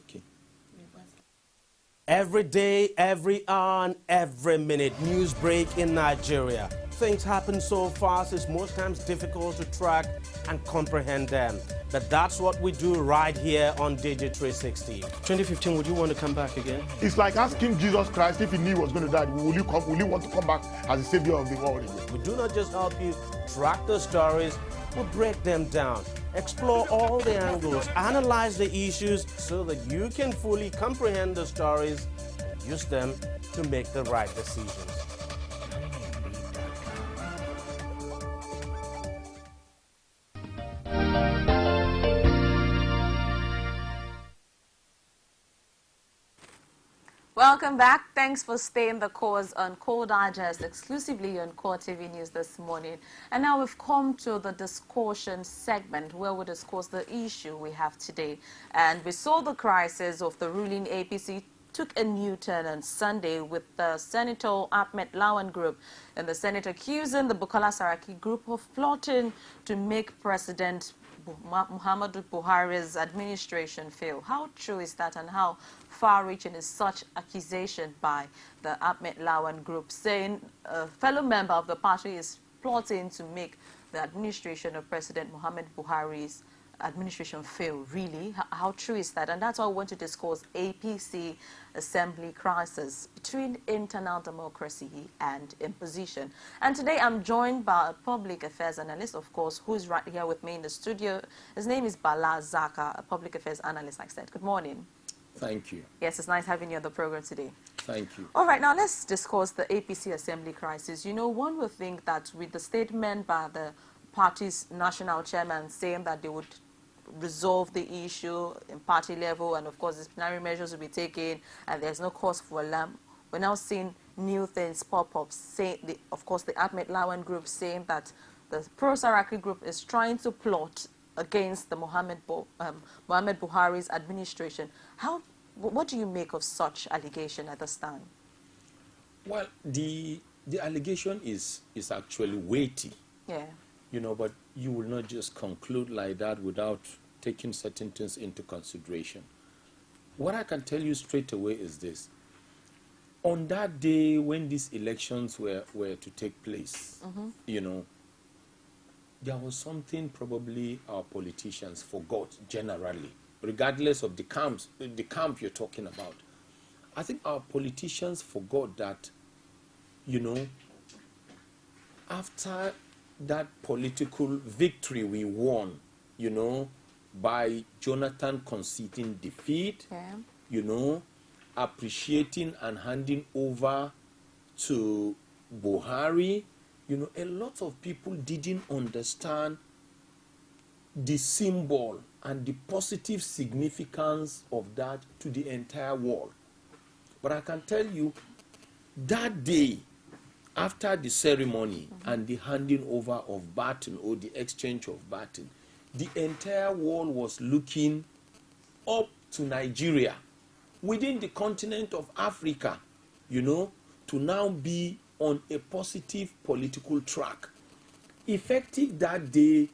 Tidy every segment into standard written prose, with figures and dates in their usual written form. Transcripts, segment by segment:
Okay. Every day, every hour, and every minute, news break in Nigeria. Things happen so fast, it's most times difficult to track and comprehend them. But that's what we do right here on Digit 360. 2015, would you want to come back again? It's like asking Jesus Christ if he knew he was going to die, will you want to come back as the savior of the world again? We do not just help you track the stories, we break them down, explore all the angles, analyze the issues so that you can fully comprehend the stories and use them to make the right decisions. Welcome back. Thanks for staying the course on Core Digest, exclusively on Core TV News this morning. And now we've come to the discussion segment where we discuss the issue we have today. And we saw the crisis of the ruling APC took a new turn on Sunday with the Senator Ahmed Lawan group and the Senate accusing the Bukola Saraki group of plotting to make President Muhammadu Buhari's administration fail. How true is that, and how far-reaching is such accusation by the Ahmed Lawan group, saying a fellow member of the party is plotting to make the administration of President Muhammadu Buhari's administration fail? Really? How true is that? And that's why I want to discuss APC assembly crisis between internal democracy and imposition. And today I'm joined by a public affairs analyst, of course, who's right here with me in the studio. His name is Bala Zaka, a public affairs analyst, like I said. Good morning. Thank you. Yes, it's nice having you on the program today. Thank you. All right, now let's discuss the APC assembly crisis. You know, one would think that with the statement by the party's national chairman saying that they would resolve the issue in party level, and of course disciplinary measures will be taken, and there's no cause for alarm. We're now seeing new things pop up, saying, of course, the Ahmed Lawan group saying that the pro-Saraki group is trying to plot against the Muhammad Buhari's administration. What do you make of such allegation at this time? Well, the allegation is actually weighty. Yeah. You know, but you will not just conclude like that without taking certain things into consideration. What I can tell you straight away is this. On that day when these elections were to take place, you know, there was something probably our politicians forgot generally, regardless of the camp you're talking about. I think our politicians forgot that, you know, after that political victory we won, you know, by Jonathan conceding defeat, you know, appreciating and handing over to Buhari, you know, a lot of people didn't understand the symbol and the positive significance of that to the entire world. But I can tell you, that day, after the ceremony and the handing over of baton or the exchange of baton, the entire world was looking up to Nigeria, within the continent of Africa, you know, to now be on a positive political track. Effective that day,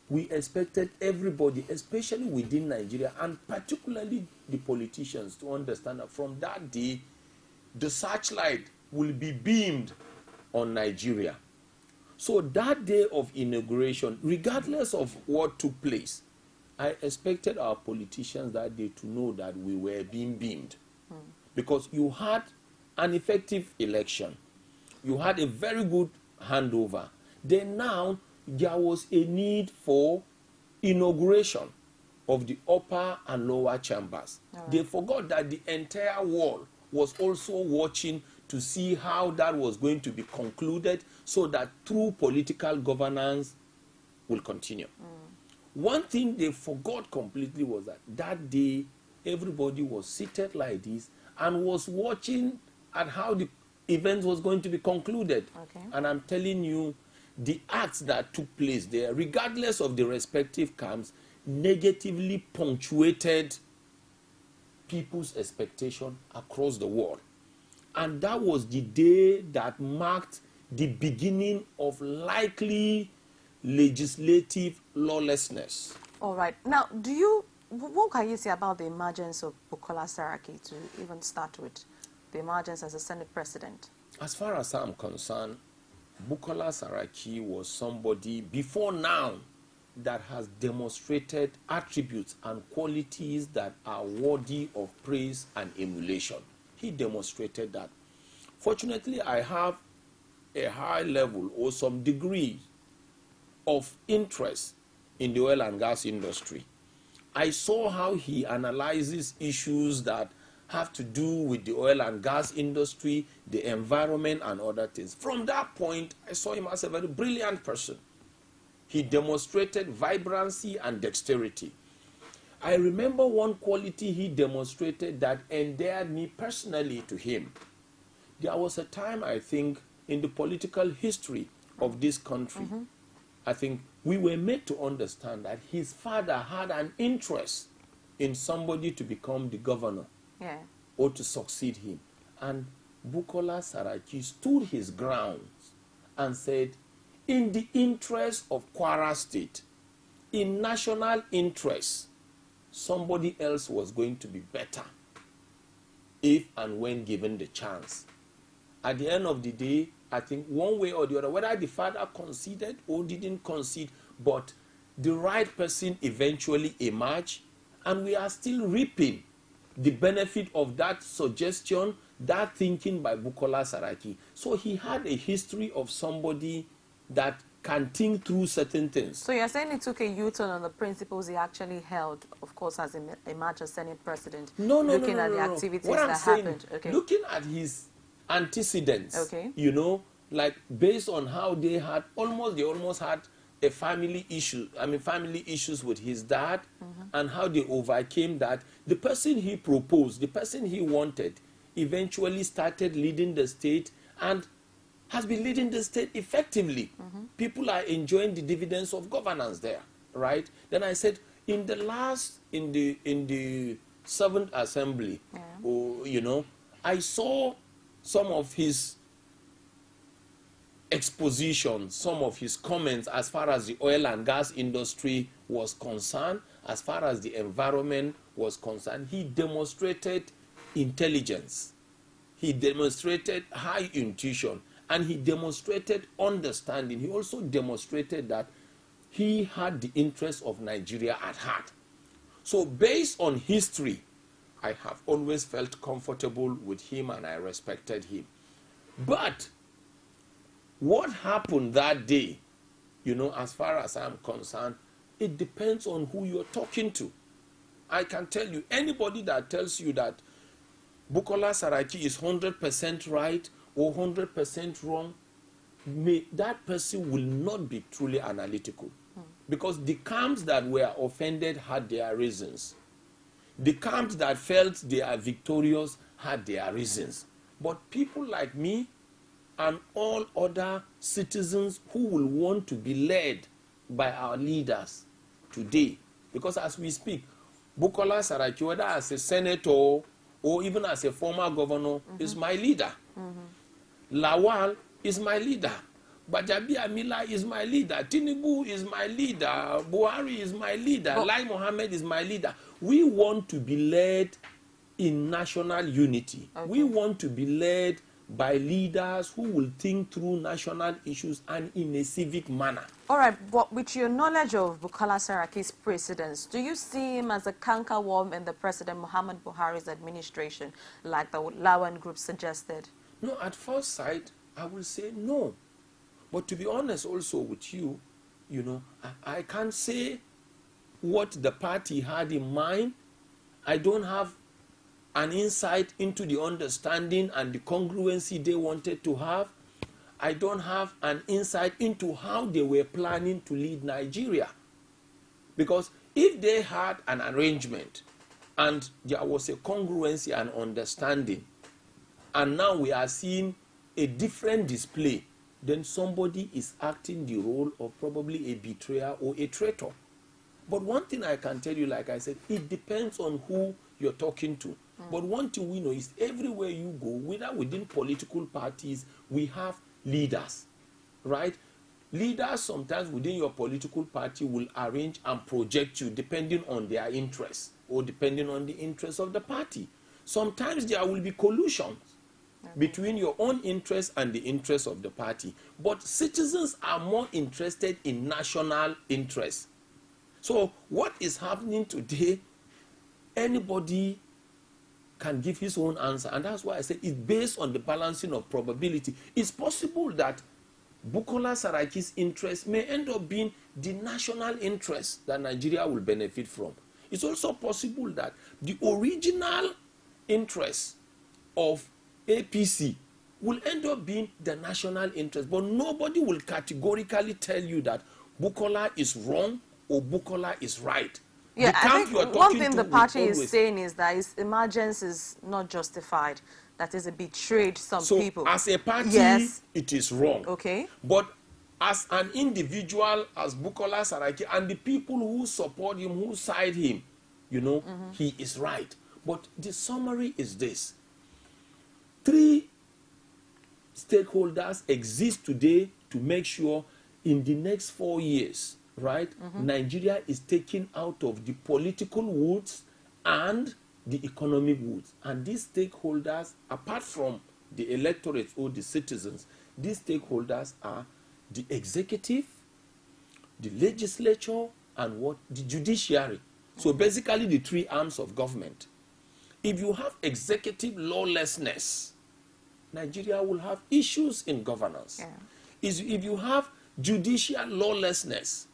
we expected everybody, especially within Nigeria, and particularly the politicians, to understand that from that day, the searchlight will be beamed on Nigeria. So that day of inauguration, regardless of what took place, I expected our politicians that day to know that we were being beamed. Because you had an effective election. You had a very good handover. Then now, there was a need for inauguration of the upper and lower chambers. Right. They forgot that the entire world was also watching to see how that was going to be concluded so that true political governance will continue. One thing they forgot completely was that that day everybody was seated like this and was watching at how the event was going to be concluded. Okay. And I'm telling you, the acts that took place there, regardless of the respective camps, negatively punctuated people's expectation across the world. And that was the day that marked the beginning of likely legislative lawlessness. All right. Now, do you what can you say about the emergence of Bukola Saraki, to even start with the emergence as a Senate president? As far as I'm concerned, Bukola Saraki was somebody before now that has demonstrated attributes and qualities that are worthy of praise and emulation. He demonstrated that. Fortunately, I have a high level or some degree of interest in the oil and gas industry. I saw how he analyzes issues that have to do with the oil and gas industry, the environment, and other things. From that point, I saw him as a very brilliant person. He demonstrated vibrancy and dexterity. I remember one quality he demonstrated that endeared me personally to him. There was a time, I think, in the political history of this country, I think we were made to understand that his father had an interest in somebody to become the governor or to succeed him. And Bukola Saraki stood his ground and said, in the interest of Kwara State, in national interest, somebody else was going to be better if and when given the chance. At the end of the day, I think one way or the other, whether the father conceded or didn't concede, but the right person eventually emerged, and we are still reaping the benefit of that suggestion, that thinking by Bukola Saraki. So he had a history of somebody that can think through certain things. So you're saying he took a U-turn on the principles he actually held, of course, as a Senate president, looking at the activities that happened. Okay. Looking at his antecedents, you know, like based on how they almost had a family issues with his dad, and how they overcame that. The person he proposed, the person he wanted, eventually started leading the state and has been leading the state effectively. People are enjoying the dividends of governance there, right? Then I said, in the 7th Assembly, you know, I saw some of his expositions, some of his comments as far as the oil and gas industry was concerned, as far as the environment was concerned. He demonstrated intelligence. He demonstrated high intuition. And he demonstrated understanding. He also demonstrated that he had the interests of Nigeria at heart. So based on history, I have always felt comfortable with him and I respected him. But what happened that day, you know, as far as I'm concerned, it depends on who you're talking to. I can tell you, anybody that tells you that Bukola Saraki is 100% right or 100% wrong, that person will not be truly analytical. Because the camps that were offended had their reasons. The camps that felt they are victorious had their reasons. But people like me and all other citizens who will want to be led by our leaders today, because as we speak, Bukola Saraki, whether as a senator or even as a former governor, is my leader. Lawal is my leader. Bajabi Amila is my leader. Tinubu is my leader. Buhari is my leader. Lai Mohammed is my leader. We want to be led in national unity. We want to be led by leaders who will think through national issues and in a civic manner. All right, but with your knowledge of Bukola Saraki's precedents, do you see him as a cankerworm in the President Muhammad Buhari's administration, like the Lawan group suggested? No, at first sight, I will say no. But to be honest also with you, you know, I can't say what the party had in mind. I don't have an insight into the understanding and the congruency they wanted to have. I don't have an insight into how they were planning to lead Nigeria. Because if they had an arrangement and there was a congruency and understanding, and now we are seeing a different display, then somebody is acting the role of probably a betrayer or a traitor. But one thing I can tell you, like I said, it depends on who you're talking to. But one thing we know is everywhere you go, whether within political parties, we have leaders, right? leaders sometimes within your political party will arrange and project you depending on their interests or depending on the interests of the party. Sometimes there will be collusion between your own interests and the interests of the party. But citizens are more interested in national interests. So what is happening today, anybody can give his own answer. And that's why I said it's based on the balancing of probability. It's possible that Bukola Saraki's interest may end up being the national interest that Nigeria will benefit from. It's also possible that the original interest of APC will end up being the national interest. But nobody will categorically tell you that Bukola is wrong or Bukola is right. Yeah, I think one thing the party is saying is that his emergence is not justified. That is, it betrayed some people. So as a party, yes, it is wrong. Okay. But as an individual, as Bukola Saraki, and the people who support him, who side him, you know, he is right. But the summary is this. 3 stakeholders exist today to make sure in the next 4 years, right, Nigeria is taken out of the political woods and the economic woods. And these stakeholders, apart from the electorate or the citizens, these stakeholders are the executive, the legislature, and what? The judiciary. So basically the 3 arms of government. If you have executive lawlessness, Nigeria will have issues in governance. Yeah. If you have judicial lawlessness,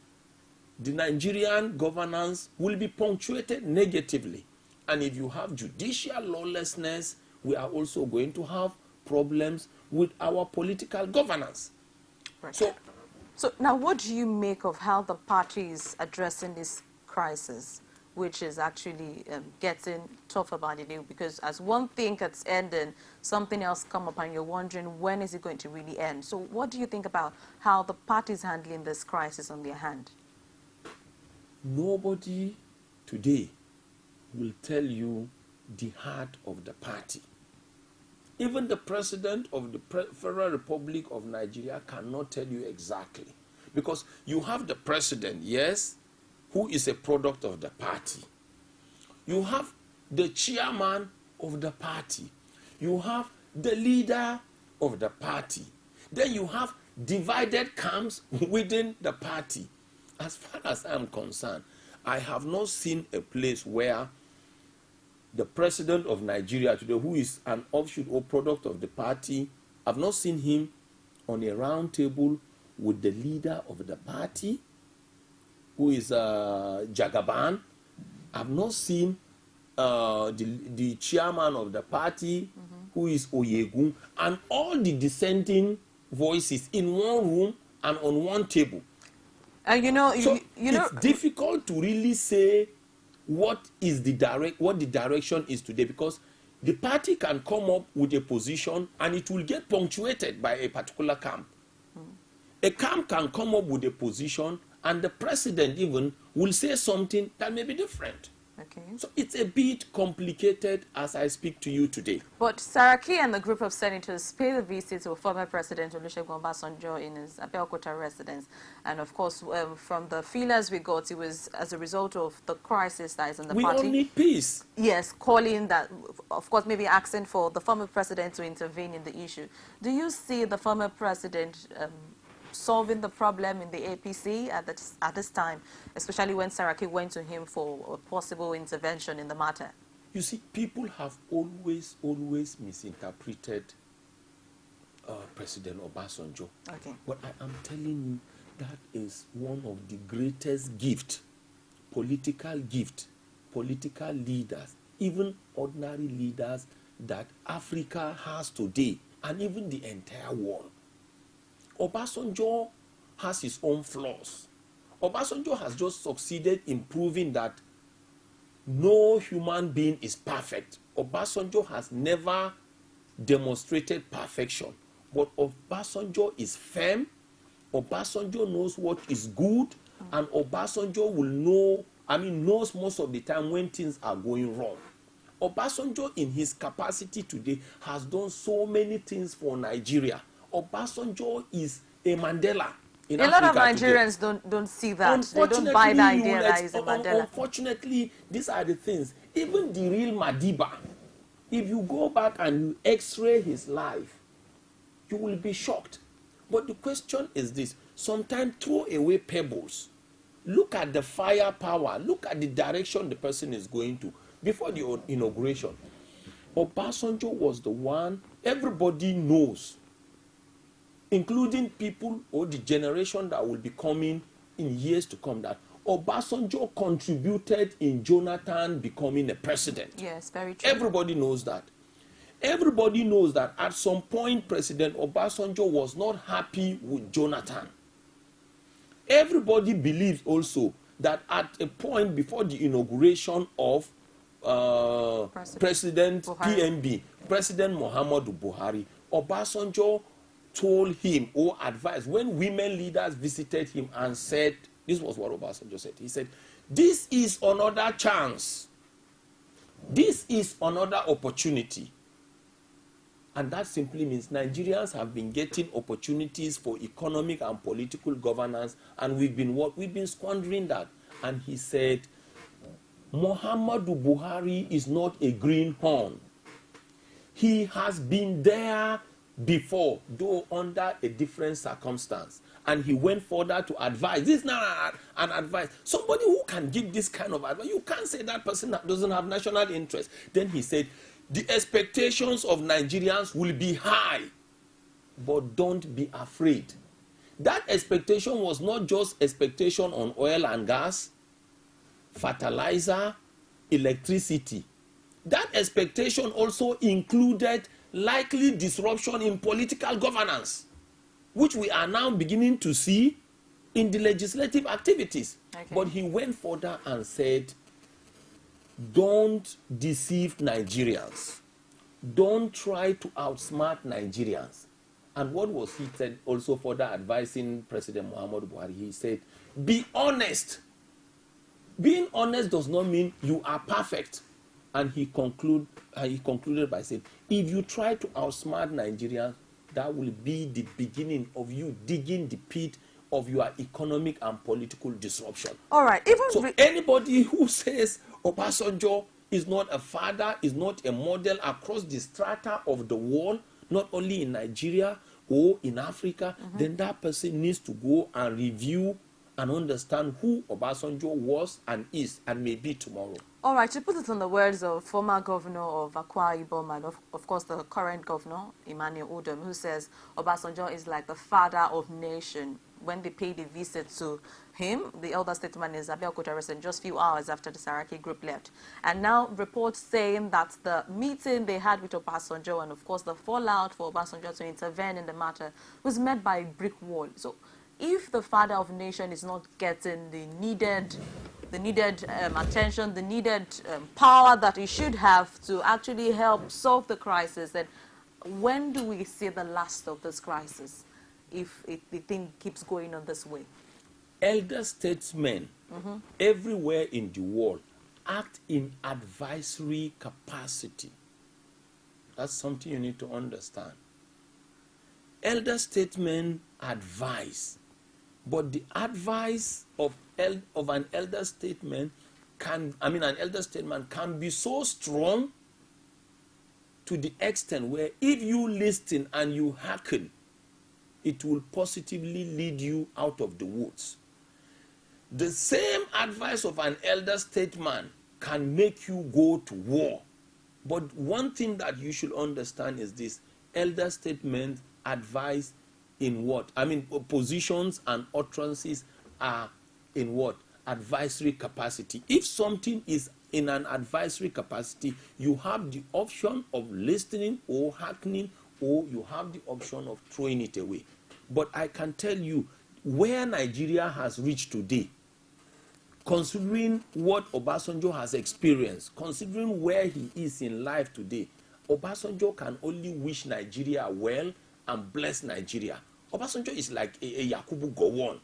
the Nigerian governance will be punctuated negatively. And if you have judicial lawlessness, we are also going to have problems with our political governance. Right. So now what do you make of how the party is addressing this crisis, which is actually getting tougher by the day? Because as one thing gets ending, something else come up and you're wondering when is it going to really end? So what do you think about how the party is handling this crisis on their hand? Nobody today will tell you the heart of the party. Even the president of the Federal Republic of Nigeria cannot tell you exactly. Because you have the president, yes, who is a product of the party. You have the chairman of the party. You have the leader of the party. Then you have divided camps within the party. As far as I'm concerned, I have not seen a place where the president of Nigeria today, who is an offshoot or product of the party, I've not seen him on a round table with the leader of the party, who is Jagaban. I've not seen the chairman of the party, who is Oyegun, and all the dissenting voices in one room and on one table. It's difficult to really say what the direction is today, because the party can come up with a position and it will get punctuated by a particular camp. A camp can come up with a position and the president even will say something that may be different. Okay. So it's a bit complicated as I speak to you today. But Saraki and the group of senators paid a visit to former President Olusegun Obasanjo in his Abeokuta residence. And of course, from the feelers we got, it was as a result of the crisis that is in the party. We all need peace. Yes, calling that, of course, maybe asking for the former president to intervene in the issue. Do you see the former president solving the problem in the APC at this time, especially when Saraki went to him for a possible intervention in the matter? You see, people have always misinterpreted President Obasanjo. Okay. But I am telling you, that is one of the greatest political leaders, even ordinary leaders that Africa has today, and even the entire world. Obasanjo has his own flaws. Obasanjo has just succeeded in proving that no human being is perfect. Obasanjo has never demonstrated perfection. But Obasanjo is firm. Obasanjo knows what is good. And Obasanjo will knows most of the time when things are going wrong. Obasanjo, in his capacity today, has done so many things for Nigeria. Obasanjo is a Mandela. in a lot of Africa today. Nigerians don't see that. They don't buy the idea that is a Mandela. Unfortunately, these are the things. Even the real Madiba, if you go back and you x-ray his life, you will be shocked. But the question is this: sometimes throw away pebbles. Look at the firepower. Look at the direction the person is going to. Before the inauguration, Obasanjo was the one everybody knows, including people or the generation that will be coming in years to come, that Obasanjo contributed in Jonathan becoming a president. Yes, very true. Everybody knows that. Everybody knows that at some point President Obasanjo was not happy with Jonathan. Everybody believes also that at a point before the inauguration of President PMB, President Muhammadu Buhari, Obasanjo told him or advised when women leaders visited him and said, this was what Obasanjo said. He said, this is another chance. This is another opportunity. And that simply means Nigerians have been getting opportunities for economic and political governance, and we've been squandering that. And he said, Muhammadu Buhari is not a greenhorn. He has been there before, though under a different circumstance. And he went further to advise. This is not an advice. Somebody who can give this kind of advice, you can't say that person doesn't have national interest. Then he said, the expectations of Nigerians will be high, but don't be afraid. That expectation was not just expectation on oil and gas, fertilizer, electricity. That expectation also included likely disruption in political governance, which we are now beginning to see in the legislative activities. Okay. But he went further and said, don't deceive Nigerians. Don't try to outsmart Nigerians. And what was he said also further advising President Muhammadu Buhari? He said, be honest. Being honest does not mean you are perfect. And he concluded by saying, if you try to outsmart Nigerians, that will be the beginning of you digging the pit of your economic and political disruption. All right. So anybody who says Obasanjo is not a father, is not a model across the strata of the world, not only in Nigeria or in Africa, then that person needs to go and review and understand who Obasanjo was and is and may be tomorrow. All right, to put it in the words of former governor of Akwa Ibom and of course the current governor, Emmanuel Udom, who says Obasanjo is like the father of nation. When they paid a visit to him, the elder statesman is Abeokuta arrested just a few hours after the Saraki group left. And now reports saying that the meeting they had with Obasanjo and of course the fallout for Obasanjo to intervene in the matter was met by a brick wall. So if the father of nation is not getting the needed attention, the needed power that he should have to actually help solve the crisis, then when do we see the last of this crisis if the thing keeps going on this way? Elder statesmen everywhere in the world act in advisory capacity. That's something you need to understand. Elder statesmen advise, but the advice of an elder statesman can be so strong to the extent where if you listen and you hearken, it will positively lead you out of the woods. The same advice of an elder statesman can make you go to war. But one thing that you should understand is this: elder statesmen advise in what? Positions and utterances are in what? Advisory capacity. If something is in an advisory capacity, you have the option of listening or hearkening, or you have the option of throwing it away. But I can tell you, where Nigeria has reached today, considering what Obasanjo has experienced, considering where he is in life today, Obasanjo can only wish Nigeria well and bless Nigeria. Obasanjo is like a Yakubu Gowon.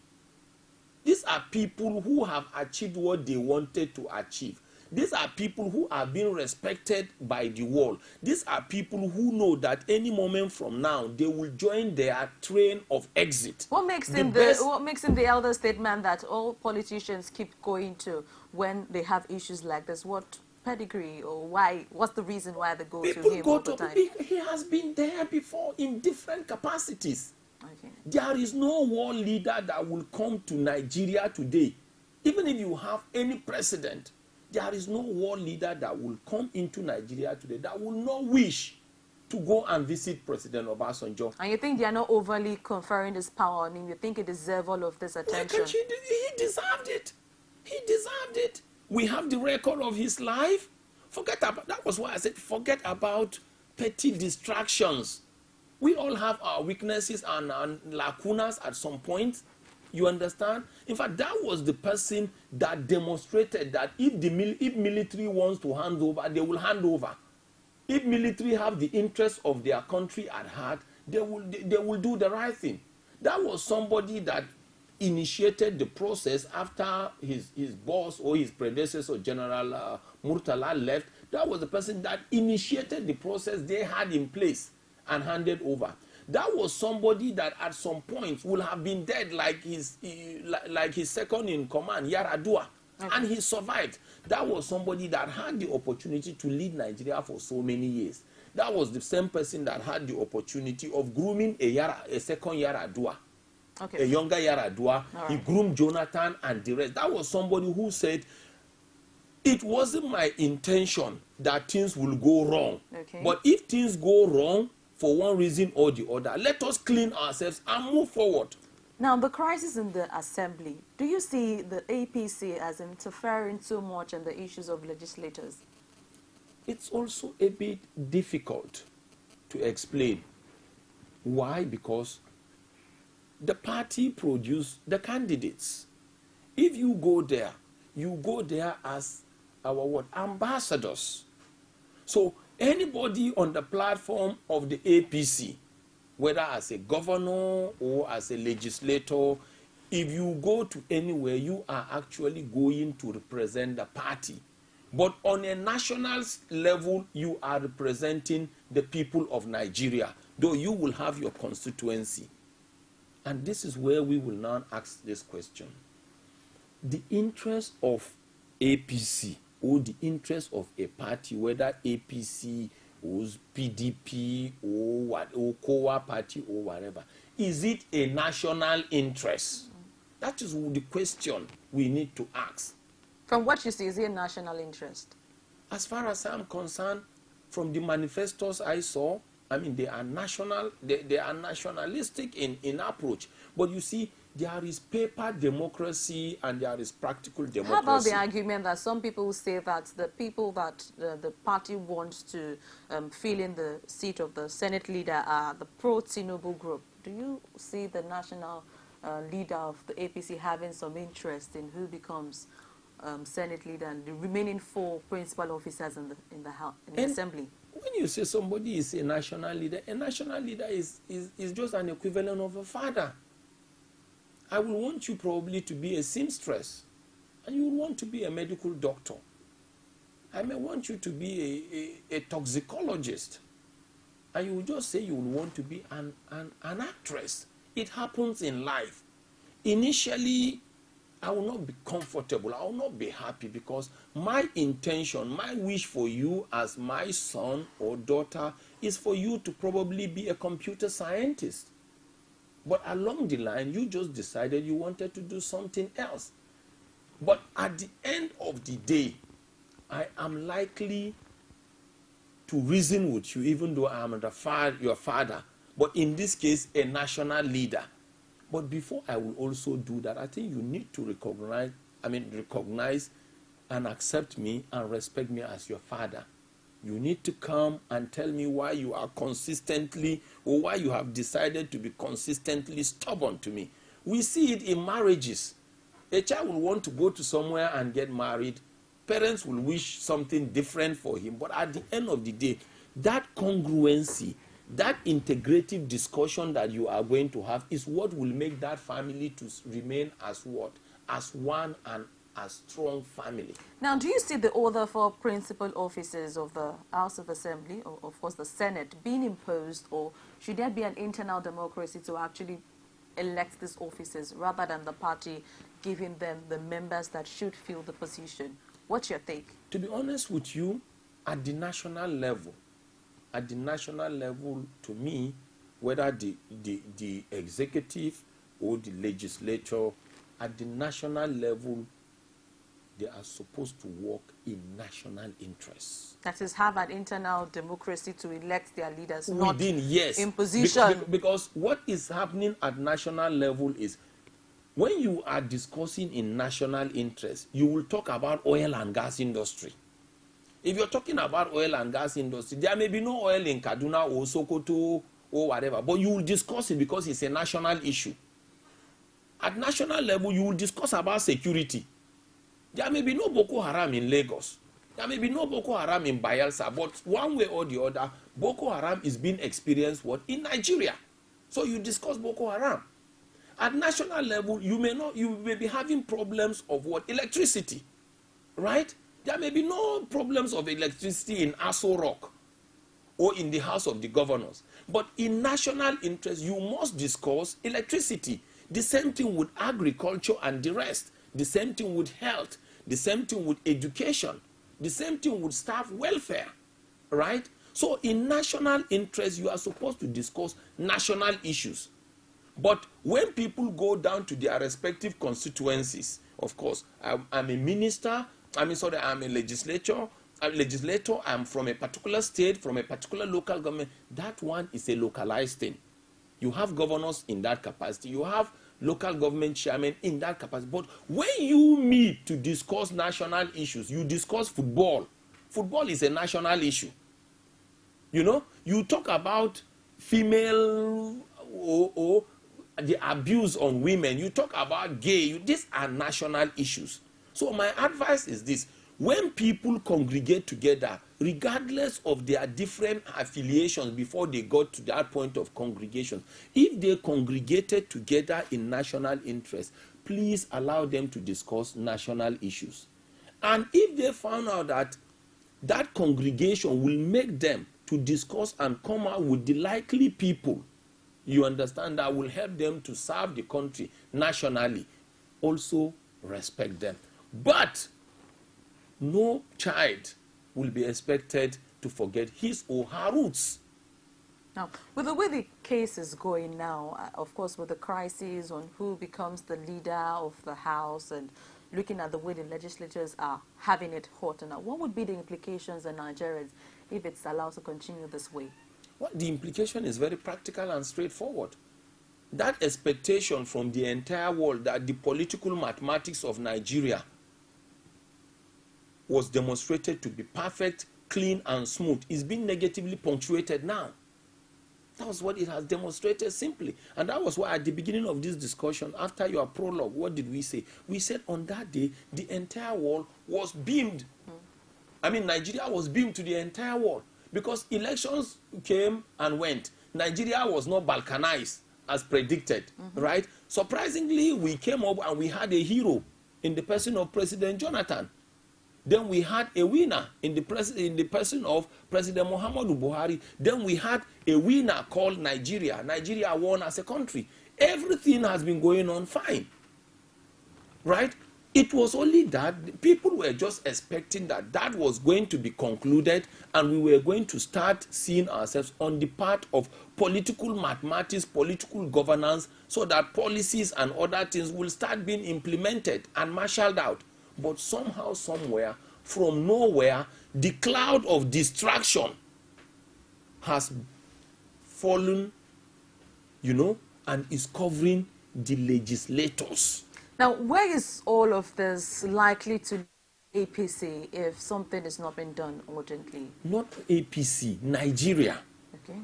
These are people who have achieved what they wanted to achieve. These are people who are being respected by the world. These are people who know that any moment from now, they will join their train of exit. What makes him the elder statesman that all politicians keep going to when they have issues like this? What pedigree or why? What's the reason why they go to him all the time? He has been there before in different capacities. Okay. There is no world leader that will come to Nigeria today. Even if you have any president, there is no world leader that will come into Nigeria today that will not wish to go and visit President Obasanjo. And you think they are not overly conferring this power on him? You think he deserves all of this attention? He deserved it. He deserved it. We have the record of his life. Forget about, that was why I said forget about petty distractions. We all have our weaknesses and lacunas at some point. You understand? In fact, that was the person that demonstrated that if military wants to hand over, they will hand over. If military have the interest of their country at heart, they will do the right thing. That was somebody that initiated the process after his boss or his predecessor, General Murtala, left. That was the person that initiated the process they had in place and handed over. That was somebody that at some point would have been dead like his second in command, Yaradua. Okay. And he survived. That was somebody that had the opportunity to lead Nigeria for so many years. That was the same person that had the opportunity of grooming a second Yaradua. Okay. A younger Yaradua. Right. He groomed Jonathan and the rest. That was somebody who said, it wasn't my intention that things will go wrong. Okay. But if things go wrong, for one reason or the other, let us clean ourselves and move forward. Now, the crisis in the assembly, do you see the APC as interfering too much in the issues of legislators? It's also a bit difficult to explain. Why? Because the party produce the candidates. If you go there as our ambassadors. So anybody on the platform of the APC, whether as a governor or as a legislator, if you go to anywhere, you are actually going to represent the party. But on a national level, you are representing the people of Nigeria, though you will have your constituency. And this is where we will now ask this question. The interest of APC or the interest of a party, whether APC or PDP or COA party or whatever, is it a national interest? That is the question we need to ask. From what you see, is it a national interest? As far as I'm concerned, from the manifestos I saw, I mean, they are national, they are nationalistic in approach. But you see, there is paper democracy and there is practical democracy. How about the argument that some people say that the people that the party wants to fill in the seat of the Senate leader are the pro-Tinubu group? Do you see the national leader of the APC having some interest in who becomes Senate leader and the remaining 4 principal officers in the assembly? When you say somebody is a national leader is just an equivalent of a father. I will want you probably to be a seamstress, and you will want to be a medical doctor. I may want you to be a toxicologist, and you will just say you will want to be an actress. It happens in life. Initially, I will not be comfortable. I will not be happy because my intention, my wish for you as my son or daughter is for you to probably be a computer scientist. But along the line, you just decided you wanted to do something else. But at the end of the day, I am likely to reason with you, even though I am your father. But in this case, a national leader. But before I will also do that, I think you need to recognize and accept me and respect me as your father. You need to come and tell me why you are consistently, or why you have decided to be consistently stubborn to me. We see it in marriages. A child will want to go to somewhere and get married. Parents will wish something different for him. But at the end of the day, that congruency, that integrative discussion that you are going to have is what will make that family to remain as what? As one and a strong family. Now, do you see the order for principal offices of the House of Assembly, or of course the Senate, being imposed, or should there be an internal democracy to actually elect these offices rather than the party giving them the members that should fill the position? What's your take? To be honest with you, at the national level, to me, whether the executive or the legislature, at the national level, they are supposed to work in national interests. That is, have an internal democracy to elect their leaders, within, not yes, imposition. Because what is happening at national level is, when you are discussing in national interest, you will talk about oil and gas industry. If you're talking about oil and gas industry, there may be no oil in Kaduna or Sokoto or whatever, but you will discuss it because it's a national issue. At national level, you will discuss about security. There may be no Boko Haram in Lagos. There may be no Boko Haram in Bayelsa, but one way or the other, Boko Haram is being experienced in Nigeria. So you discuss Boko Haram. At national level, you may be having problems of electricity, right? There may be no problems of electricity in Aso Rock or in the House of the Governors. But in national interest, you must discuss electricity. The same thing with agriculture and the rest. The same thing with health. The same thing with education. The same thing with staff welfare, right? So in national interest, you are supposed to discuss national issues. But when people go down to their respective constituencies, of course, I'm a minister, I'm a legislator, I'm from a particular state, from a particular local government. That one is a localized thing. You have governors in that capacity. You have local government chairmen in that capacity. But when you meet to discuss national issues, you discuss football. Football is a national issue. You know, you talk about female or the abuse on women. You talk about gay. These are national issues. So my advice is this. When people congregate together, regardless of their different affiliations before they got to that point of congregation, if they congregated together in national interest, please allow them to discuss national issues. And if they found out that that congregation will make them to discuss and come out with the likely people, you understand, that will help them to serve the country nationally, also respect them. But no child will be expected to forget his or her roots. Now, with the way the case is going now, of course, with the crisis on who becomes the leader of the House and looking at the way the legislators are having it hot now, what would be the implications on Nigerians if it's allowed to continue this way? Well, the implication is very practical and straightforward. That expectation from the entire world that the political mathematics of Nigeria was demonstrated to be perfect, clean, and smooth is being negatively punctuated now. That was what it has demonstrated simply. And that was why at the beginning of this discussion, after your prologue, what did we say? We said on that day, the entire world was beamed. I mean, Nigeria was beamed to the entire world because elections came and went. Nigeria was not balkanized as predicted, right? Surprisingly, we came up and we had a hero in the person of President Jonathan. Then we had a winner in the person of President Muhammadu Buhari. Then we had a winner called Nigeria. Nigeria won as a country. Everything has been going on fine, right? It was only that people were just expecting that that was going to be concluded and we were going to start seeing ourselves on the part of political mathematics, political governance, so that policies and other things will start being implemented and marshaled out. But somehow, somewhere, from nowhere, the cloud of distraction has fallen, you know, and is covering the legislators. Now, where is all of this likely to APC if something is not being done urgently? Not APC, Nigeria. Okay.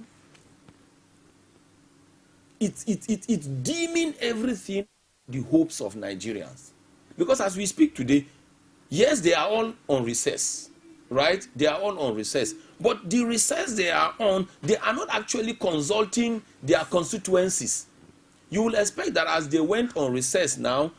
It's dimming everything, the hopes of Nigerians. Because as we speak today, yes, they are all on recess, right? They are all on recess. But the recess they are on, they are not actually consulting their constituencies. You will expect that as they went on recess now,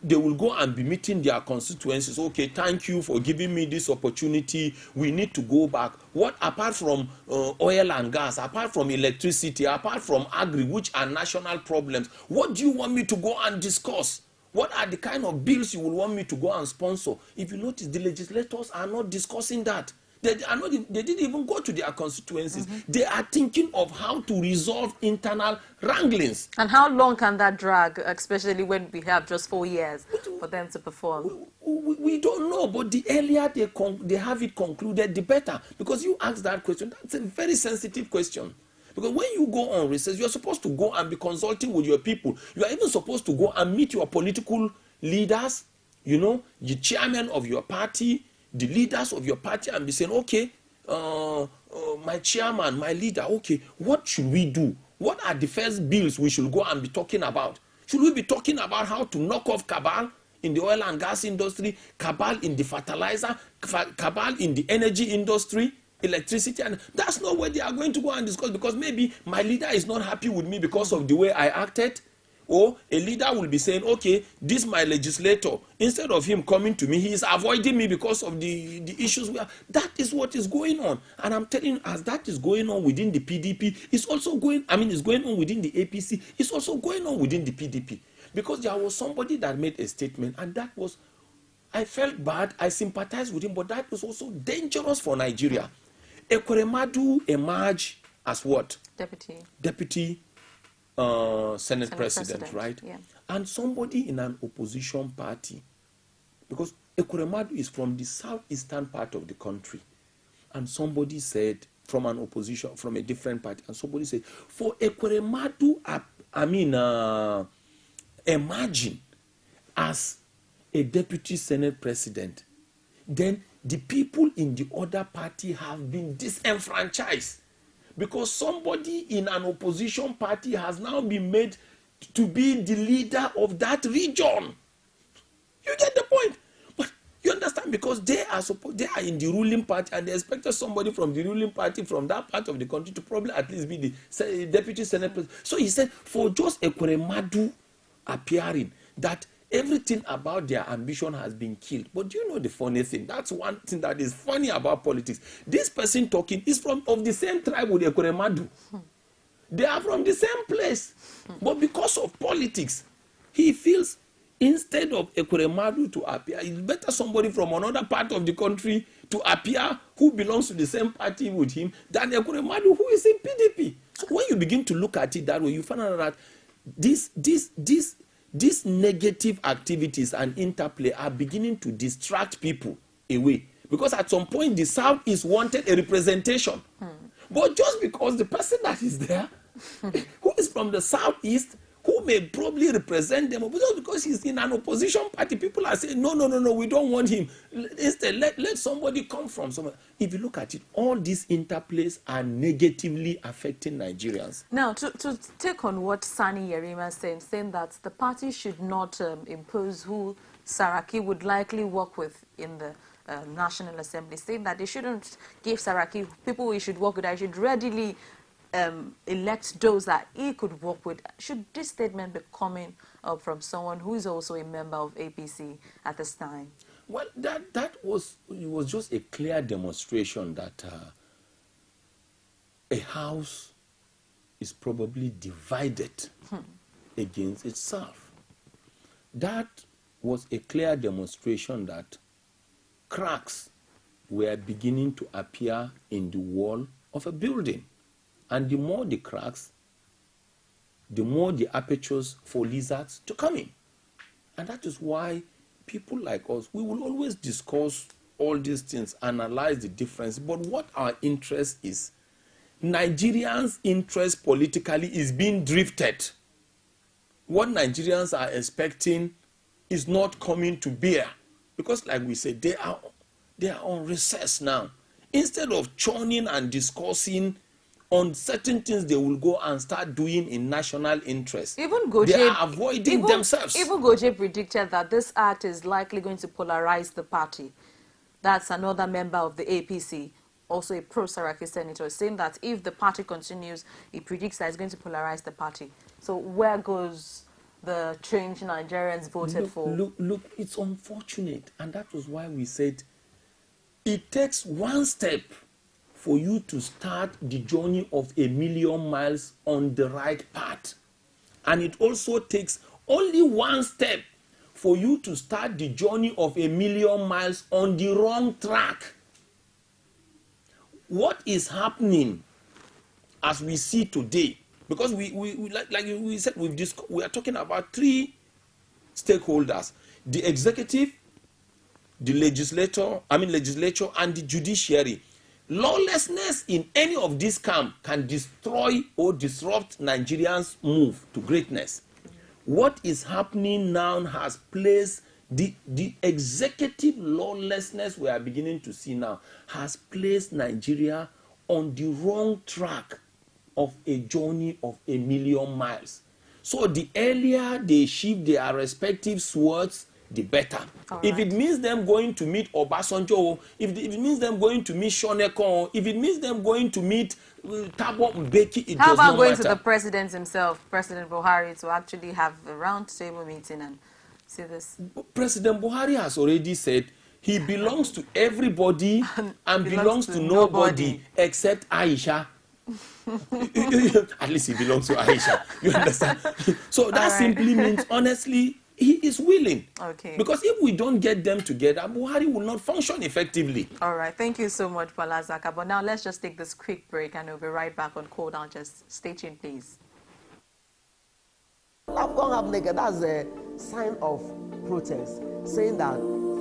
they will go and be meeting their constituencies. Okay, thank you for giving me this opportunity. We need to go back. What, apart from oil and gas, apart from electricity, apart from agri, which are national problems, what do you want me to go and discuss? What are the kind of bills you will want me to go and sponsor? If you notice, the legislators are not discussing that. They didn't even go to their constituencies. They are thinking of how to resolve internal wranglings. And how long can that drag, especially when we have just 4 years for them to perform? We don't know, but the earlier they have it concluded, the better. Because you asked that question, that's a very sensitive question. Because when you go on research, you're supposed to go and be consulting with your people. You are even supposed to go and meet your political leaders, you know, the chairman of your party, the leaders of your party, and be saying, okay, my chairman, my leader, okay, what should we do? What are the first bills we should go and be talking about? Should we be talking about how to knock off cabal in the oil and gas industry, cabal in the fertilizer, cabal in the energy industry, electricity? And that's not where they are going to go and discuss, because maybe my leader is not happy with me because of the way I acted. Or a leader will be saying, okay, this my legislator, instead of him coming to me, he is avoiding me because of the issues we have. That is what is going on. And I'm telling you, as that is going on within the PDP, it's also going, it's going on within the APC, it's also going on within the PDP. Because there was somebody that made a statement, and that was, I felt bad, I sympathized with him, but that was also dangerous for Nigeria. Ekweremadu emerged as what? Deputy Senate President, right? Yeah. And somebody in an opposition party, because Ekweremadu is from the southeastern part of the country, and somebody said, from an opposition, from a different party, and somebody said, for Ekweremadu, emerging as a deputy Senate President, then the people in the other party have been disenfranchised. Because somebody in an opposition party has now been made to be the leader of that region. You get the point? But you understand, because they are in the ruling party, and they expected somebody from the ruling party from that part of the country to probably at least be the deputy Senate President. So he said, for just Ekweremadu appearing, that everything about their ambition has been killed. But do you know the funny thing? That's one thing that is funny about politics. This person talking is of the same tribe with Ekweremadu. They are from the same place. But because of politics, he feels instead of Ekweremadu to appear, it's better somebody from another part of the country to appear who belongs to the same party with him than Ekweremadu who is in PDP. So when you begin to look at it that way, you find out that these negative activities and interplay are beginning to distract people away. Because at some point, the Southeast wanted a representation. But just because the person that is there, who is from the Southeast, who may probably represent them, but just because he's in an opposition party, people are saying, no, we don't want him. Instead, let somebody come from somewhere. If you look at it, all these interplays are negatively affecting Nigerians. Now, to take on what Sani Yerima is saying that the party should not impose who Saraki would likely work with in the National Assembly, saying that they shouldn't give Saraki people he should work with, they should readily elect those that he could work with. Should this statement be coming from someone who is also a member of APC at this time? Well, it was just a clear demonstration that a house is probably divided against itself. That was a clear demonstration that cracks were beginning to appear in the wall of a building. And the more the cracks, the more the apertures for lizards to come in. And that is why people like us, we will always discuss all these things, analyze the difference. But what our interest is, Nigerians' interest politically is being drifted. What Nigerians are expecting is not coming to bear. Because like we said, they are on recess now. Instead of churning and discussing on certain things, they will go and start doing in national interest. Even Goje, they are avoiding themselves. Even Goje predicted that this act is likely going to polarize the party. That's another member of the APC, also a pro-Saraki senator, saying that if the party continues, he predicts that it's going to polarize the party. So where goes the change Nigerians voted for. Look, it's unfortunate. And that was why we said it takes one step for you to start the journey of 1,000,000 miles on the right path. And it also takes only one step for you to start the journey of 1,000,000 miles on the wrong track. What is happening as we see today, because we like we said, we are talking about three stakeholders: the executive, the legislature, and the judiciary. Lawlessness in any of these camps can destroy or disrupt Nigerians' move to greatness. What is happening now has placed the executive lawlessness we are beginning to see now has placed Nigeria on the wrong track of a journey of 1,000,000 miles. So the earlier they shift their respective swords, the better. If it means them going to meet Obasanjo, if it means them going to meet Shoneko, if it means them going to meet Thabo Mbeki, it does not matter. How about going to the president himself, President Buhari, to actually have a round-table meeting and see this? President Buhari has already said he belongs to everybody and belongs to nobody except Aisha. At least he belongs to Aisha. You understand? So that simply means, honestly, he is willing. Okay. Because if we don't get them together, Buhari will not function effectively. All right. Thank you so much, Bala Zaka. But now let's just take this quick break and we'll be right back on Call Down. Just stay tuned, please. That's a sign of protest, saying that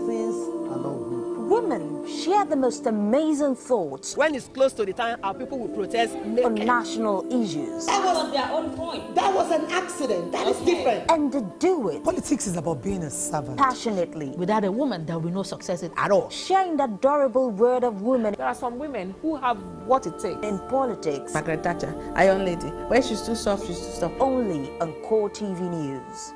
things are not good. Women share the most amazing thoughts. When it's close to the time, our people will protest on national issues. That was their own point. That was an accident. That is different. And they do it. Politics is about being a servant. Passionately. Without a woman, there will be no success at all. Sharing the adorable word of women. There are some women who have what it takes. In politics. Margaret Thatcher, Iron Lady. When she's too soft, she's too soft. Only on Core TV News.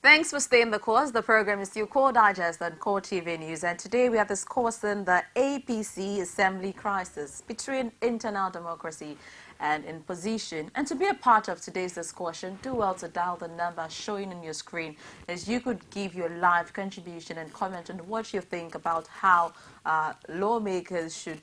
Thanks for staying the course. The program is still Core Digest on Core TV News. And today we are discussing the APC Assembly crisis between internal democracy and imposition. And to be a part of today's discussion, do well to dial the number showing on your screen as you could give your live contribution and comment on what you think about how lawmakers should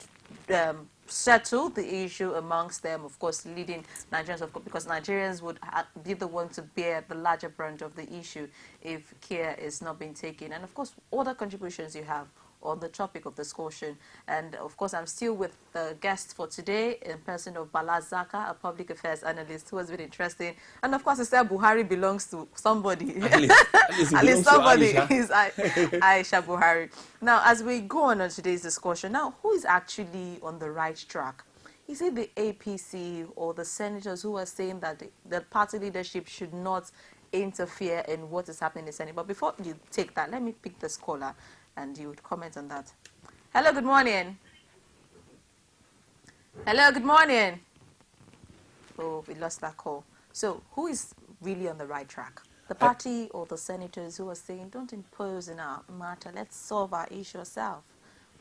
settle the issue amongst them, of course, leading Nigerians, of course, because Nigerians would be the one to bear the larger brunt of the issue if care is not being taken. And, of course, other contributions you have on the topic of discussion. And, of course, I'm still with the guest for today in person of Bala Zaka, a public affairs analyst who has been interesting. And, of course, I said Buhari belongs to somebody. At least somebody is Aisha Buhari. Now, as we go on today's discussion, now, who is actually on the right track? Is it the APC or the senators who are saying that the party leadership should not interfere in what is happening in the Senate? But before you take that, let me pick this caller and you would comment on that. Hello, good morning. Hello, good morning. Oh, we lost that call. So, who is really on the right track? The party or the senators who are saying, don't impose in our matter, let's solve our issue ourselves?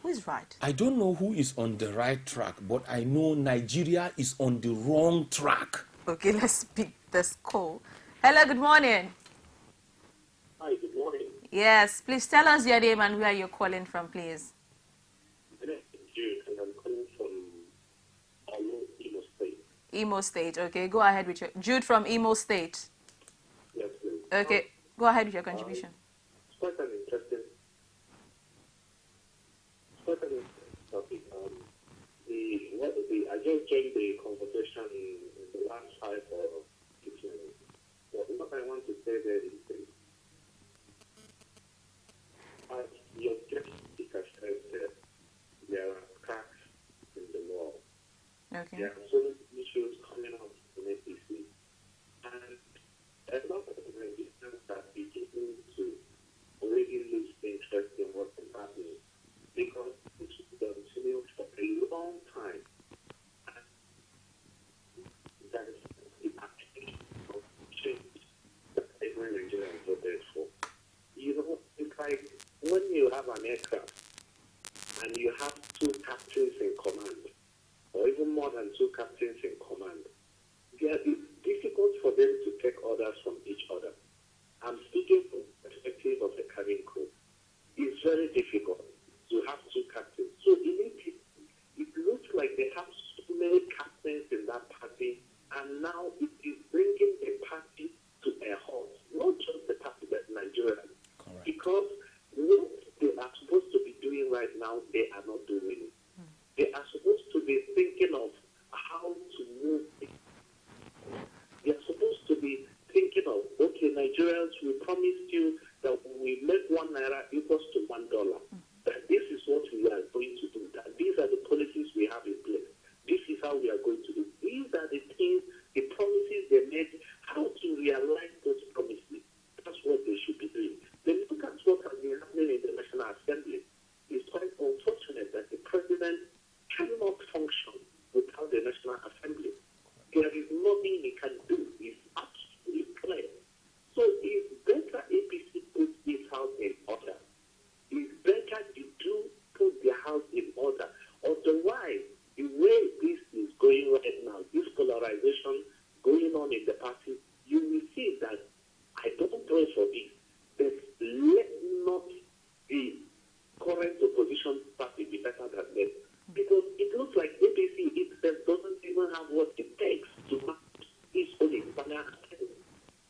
Who is right? I don't know who is on the right track, but I know Nigeria is on the wrong track. Okay, let's pick this call. Hello, good morning. Hi, good morning. Yes, please tell us your name and where you're calling from, please. My name is Jude, and I'm calling from Imo State. Imo State, okay. Go ahead with your... Jude from Imo State. Yes, please. Okay, go ahead with your contribution. It's quite an interesting topic. I just joined the conversation in the last 5 or 6 minutes. But what I want to say there is this. As your guest speaker said, there are cracks in the law. Okay. There are so many issues coming up in APC. And a lot of the Nigerians are beginning to already lose interest in what is happening because it's continued for a long time. And that is the action of change that every Nigerian voted for. You know, it's like when you have an aircraft and you have 2 Nigerians, we promised you that we make 1 naira equals to $1. That this is what we are going to do. That these are the policies we have in place. This is how we are going to do. These are the things, the promises they made, how to realize those promises. That's what they should be doing. Then look at what has been happening in the National Assembly. It's quite unfortunate that the president cannot function without the National Assembly. There is nothing he can do. It's absolutely clear. So it's better APC put this house in order. It's better to put the house in order. Otherwise, the way this is going right now, this polarization going on in the party, you will see that I don't pray for this. But let not the current opposition party be better than them. Because it looks like APC itself doesn't even have what it takes to match its own internal affairs.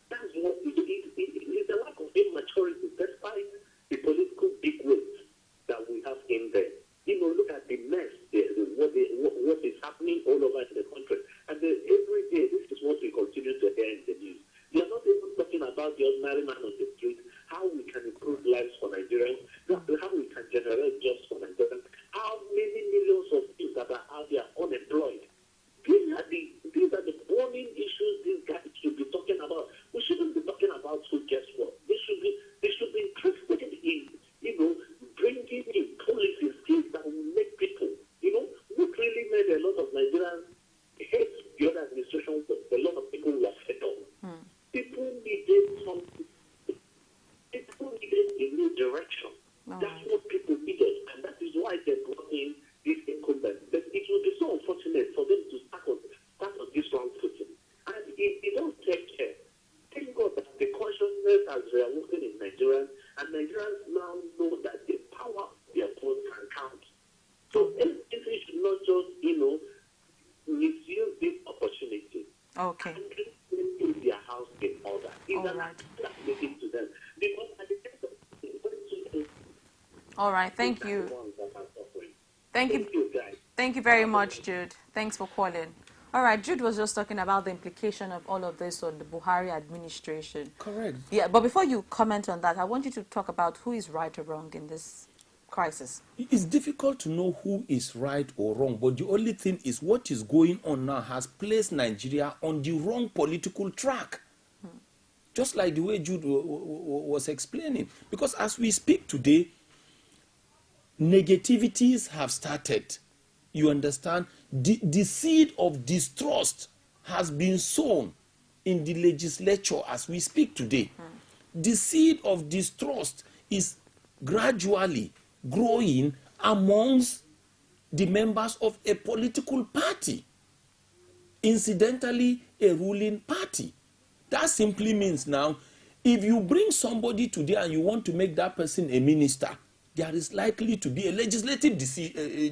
That's what it is, a lack of immaturity, despite the political big weight that we have in there. You know, look at the mess, what is happening all over the country. And every day, this is what we continue to hear in the news. We are not even talking about the ordinary man on the street, how we can improve lives for Nigerians, how we can generate jobs for Nigerians, how many millions of people that are out there unemployed. These are the burning issues these guys should be talking about. We shouldn't be talking about who gets what. They should be interested in, bringing in policies, things that will make people, what really made a lot of Nigerians hate the other administration, but a lot of people were fed up. People needed something. People needed a new direction. That's what people needed, and that is why they brought in this incumbent. But it will be so unfortunate for them to start on this wrong footing. And if they don't take care, thank God that the consciousness as they are working in Nigeria, and Nigerians now know that the power of their vote can count. So everything should not just, misuse this opportunity. Okay. And put their house in order. It's an appeal to them. Because at the end of the day, all right, thank you. Thank you, guys. Thank you very much, Jude. Thanks for calling. All right, Jude was just talking about the implication of all of this on the Buhari administration. Correct. Yeah, but before you comment on that, I want you to talk about who is right or wrong in this crisis. It's difficult to know who is right or wrong, but the only thing is what is going on now has placed Nigeria on the wrong political track. Just like the way Jude was explaining. Because as we speak today, negativities have started. You understand? The seed of distrust has been sown in the legislature as we speak today. The seed of distrust is gradually growing amongst the members of a political party. Incidentally, a ruling party. That simply means now, if you bring somebody today and you want to make that person a minister, there is likely to be a legislative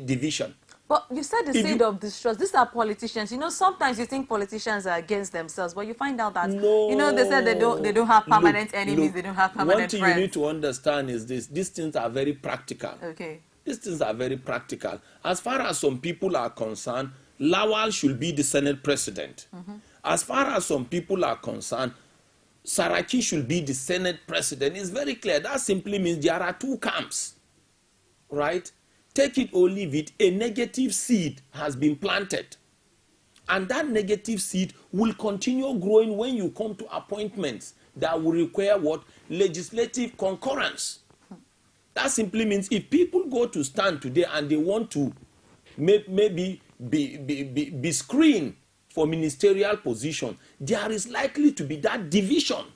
division. But you said the seed of distrust. These are politicians. Sometimes you think politicians are against themselves, but you find out that, they said they don't have permanent enemies, they don't have permanent friends. One thing you need to understand is this. These things are very practical. Okay. These things are very practical. As far as some people are concerned, Lawal should be the Senate president. As far as some people are concerned, Saraki should be the Senate president. It's very clear. That simply means there are two camps, right? Take it or leave it, a negative seed has been planted. And that negative seed will continue growing when you come to appointments that will require what? Legislative concurrence. That simply means if people go to stand today and they want to maybe be screened for ministerial position, there is likely to be that division.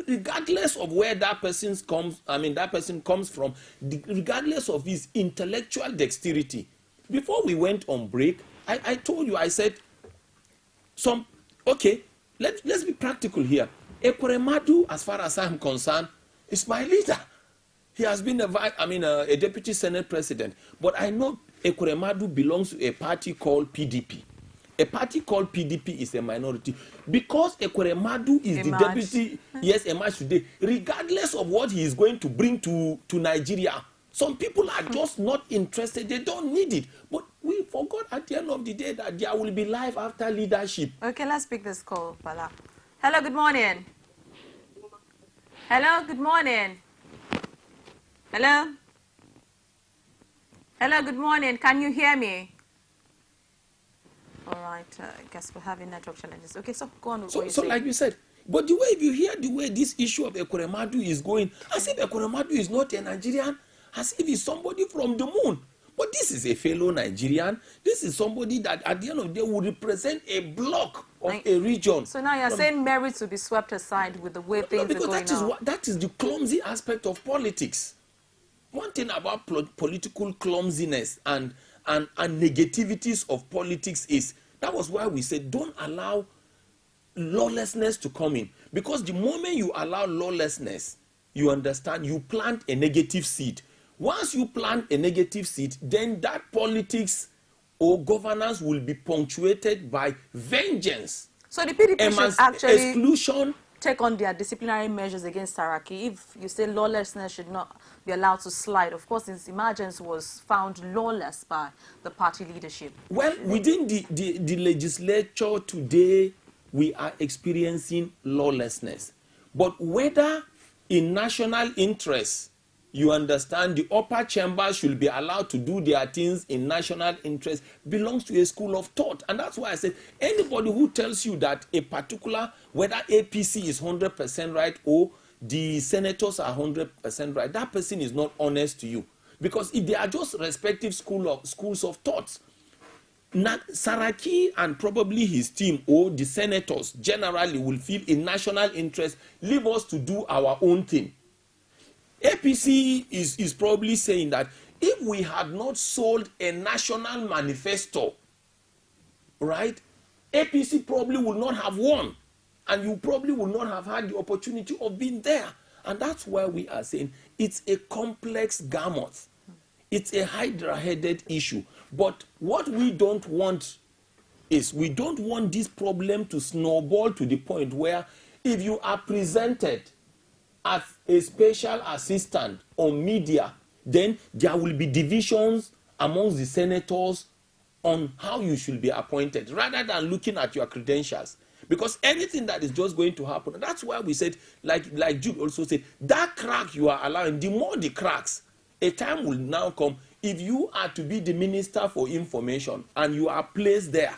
Regardless of where that person comes from, regardless of his intellectual dexterity. Before we went on break, I told you, I said, let's be practical here. Ekweremadu, as far as I'm concerned, is my leader. He has been a deputy Senate president. But I know Ekweremadu belongs to a party called PDP. A party called PDP is a minority. Because Ekweremadu is the deputy, emerged today, regardless of what he is going to bring to Nigeria, some people are just not interested. They don't need it. But we forgot at the end of the day that there will be life after leadership. Okay, let's pick this call, Bala. Hello, good morning. Hello, good morning. Hello? Hello, good morning. Can you hear me? All right, I guess we're having network challenges. Okay, so go on with what you say. Like you said, but the way, if you hear the way this issue of Ekweremadu is going, as if Ekweremadu is not a Nigerian, as if he's somebody from the moon. But this is a fellow Nigerian. This is somebody that at the end of the day will represent a block of a region. So now you're saying merit to be swept aside with the way things are going on. That is the clumsy aspect of politics. One thing about political clumsiness and negativities of politics is, that was why we said don't allow lawlessness to come in. Because the moment you allow lawlessness, you understand, you plant a negative seed. Once you plant a negative seed, then that politics or governance will be punctuated by vengeance. So the PDP should actually exclusion, take on their disciplinary measures against Saraki. If you say lawlessness should not be allowed to slide, of course, this emergence was found lawless by the party leadership. Well, within the legislature today, we are experiencing lawlessness. But whether in national interest, you understand, the upper chamber should be allowed to do their things in national interest belongs to a school of thought. And that's why I said anybody who tells you that a particular, whether APC is 100% right or the senators are 100% right, that person is not honest to you. Because if they are just respective schools of thoughts, Saraki and probably his team or the senators generally will feel in national interest, leave us to do our own thing. APC is probably saying that if we had not sold a national manifesto, right, APC probably would not have won, and you probably would not have had the opportunity of being there. And that's why we are saying it's a complex gamut. It's a hydra-headed issue. But what we don't want is, we don't want this problem to snowball to the point where if you are presented as a special assistant on media, then there will be divisions amongst the senators on how you should be appointed, rather than looking at your credentials. Because anything that is just going to happen, that's why we said, like Jude also said, that crack you are allowing, the more the cracks, a time will now come, if you are to be the minister for information and you are placed there,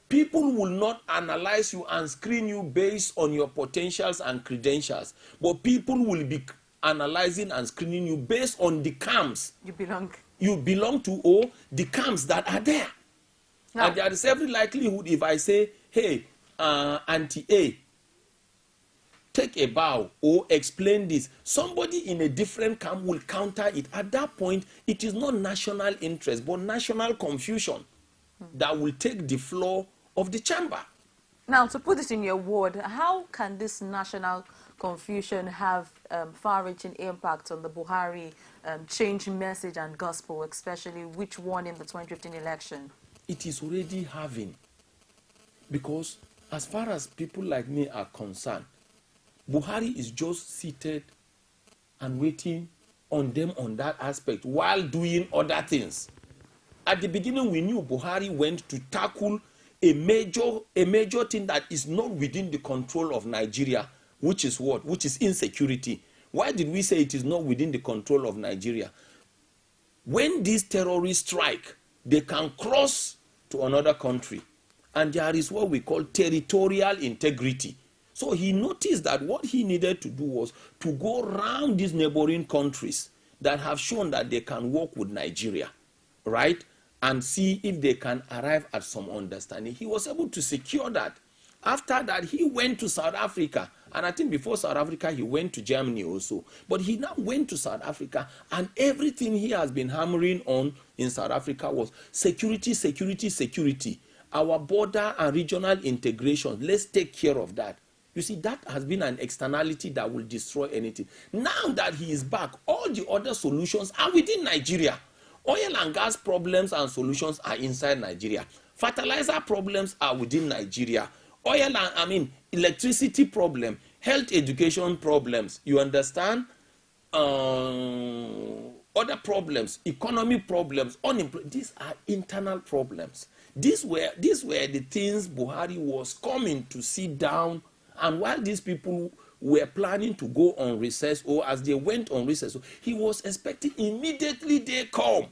people will not analyze you and screen you based on your potentials and credentials, but people will be analyzing and screening you based on the camps you belong to, or the camps that are there. Now, and there is every likelihood, if I say, hey, Auntie A, take a bow or explain this, somebody in a different camp will counter it. At that point, it is not national interest, but national confusion that will take the floor of the chamber. Now, to put it in your word, how can this national confusion have far-reaching impact on the Buhari change message and gospel, especially which won in the 2015 election? It is already having. Because as far as people like me are concerned, Buhari is just seated and waiting on them on that aspect while doing other things. At the beginning, we knew Buhari went to tackle a major thing that is not within the control of Nigeria, which is what? Which is insecurity. Why did we say it is not within the control of Nigeria? When these terrorists strike, they can cross to another country. And there is what we call territorial integrity. So he noticed that what he needed to do was to go around these neighboring countries that have shown that they can work with Nigeria, right? And see if they can arrive at some understanding. He was able to secure that. After that, he went to South Africa. And I think before South Africa, he went to Germany also. But he now went to South Africa, and everything he has been hammering on in South Africa was security, security, security. Our border and regional integration, let's take care of that. You see, that has been an externality that will destroy anything. Now that he is back, all the other solutions are within Nigeria. Oil and gas problems and solutions are inside Nigeria. Fertilizer problems are within Nigeria. Electricity problem, health education problems, you understand? Other problems, economy problems, unemployment, these are internal problems. These were the things Buhari was coming to sit down, and while these people were planning to go on recess, or as they went on recess, he was expecting immediately they come,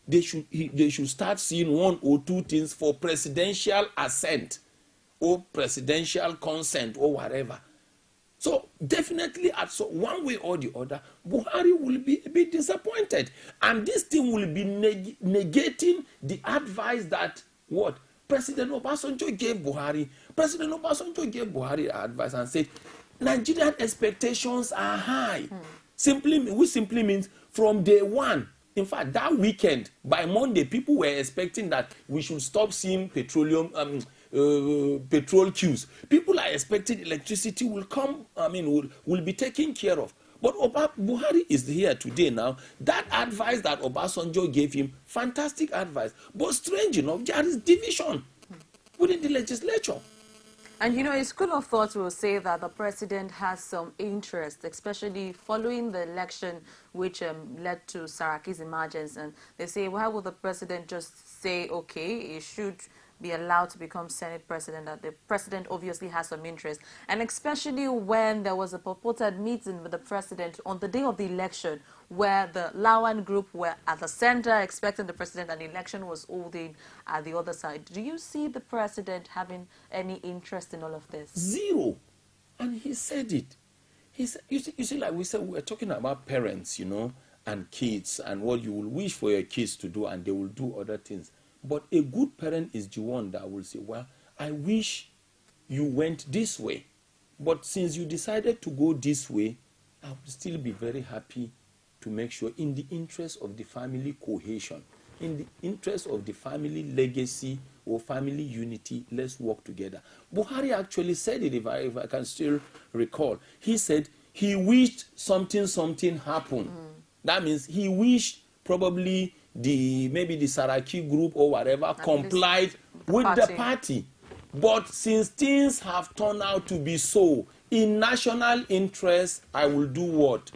they should start seeing one or two things for presidential assent or presidential consent or whatever. So definitely, at one way or the other, Buhari will be a bit disappointed, and this thing will be negating the advice that what President Obasanjo gave Buhari. President Obasanjo gave Buhari advice and said, Nigerian expectations are high. Which simply means from day one. In fact, that weekend, by Monday, people were expecting that we should stop seeing petrol queues. People are expecting electricity will come, will be taken care of. But Buhari is here today now. That advice that Obasanjo gave him, fantastic advice. But strange enough, there is division within the legislature. And you know, a school of thought will say that the president has some interest, especially following the election which led to Saraki's emergence. And they say, why would the president just say, okay, he should be allowed to become Senate president, that the president obviously has some interest. And especially when there was a purported meeting with the president on the day of the election, where the Lawan group were at the center expecting the president, and the election was holding at the other side. Do you see the president having any interest in all of this? Zero. And he said it. He said, you see, like we said, we're talking about parents, you know, and kids, and what you will wish for your kids to do, and they will do other things. But a good parent is the one that will say, well, I wish you went this way. But since you decided to go this way, I will still be very happy to make sure, in the interest of the family cohesion, in the interest of the family legacy or family unity, let's work together. Buhari actually said it, if I can still recall. He said he wished something happened. That means he wished probably maybe the Saraki group or whatever complied with the party. But since things have turned out to be so, in national interest, I will do what?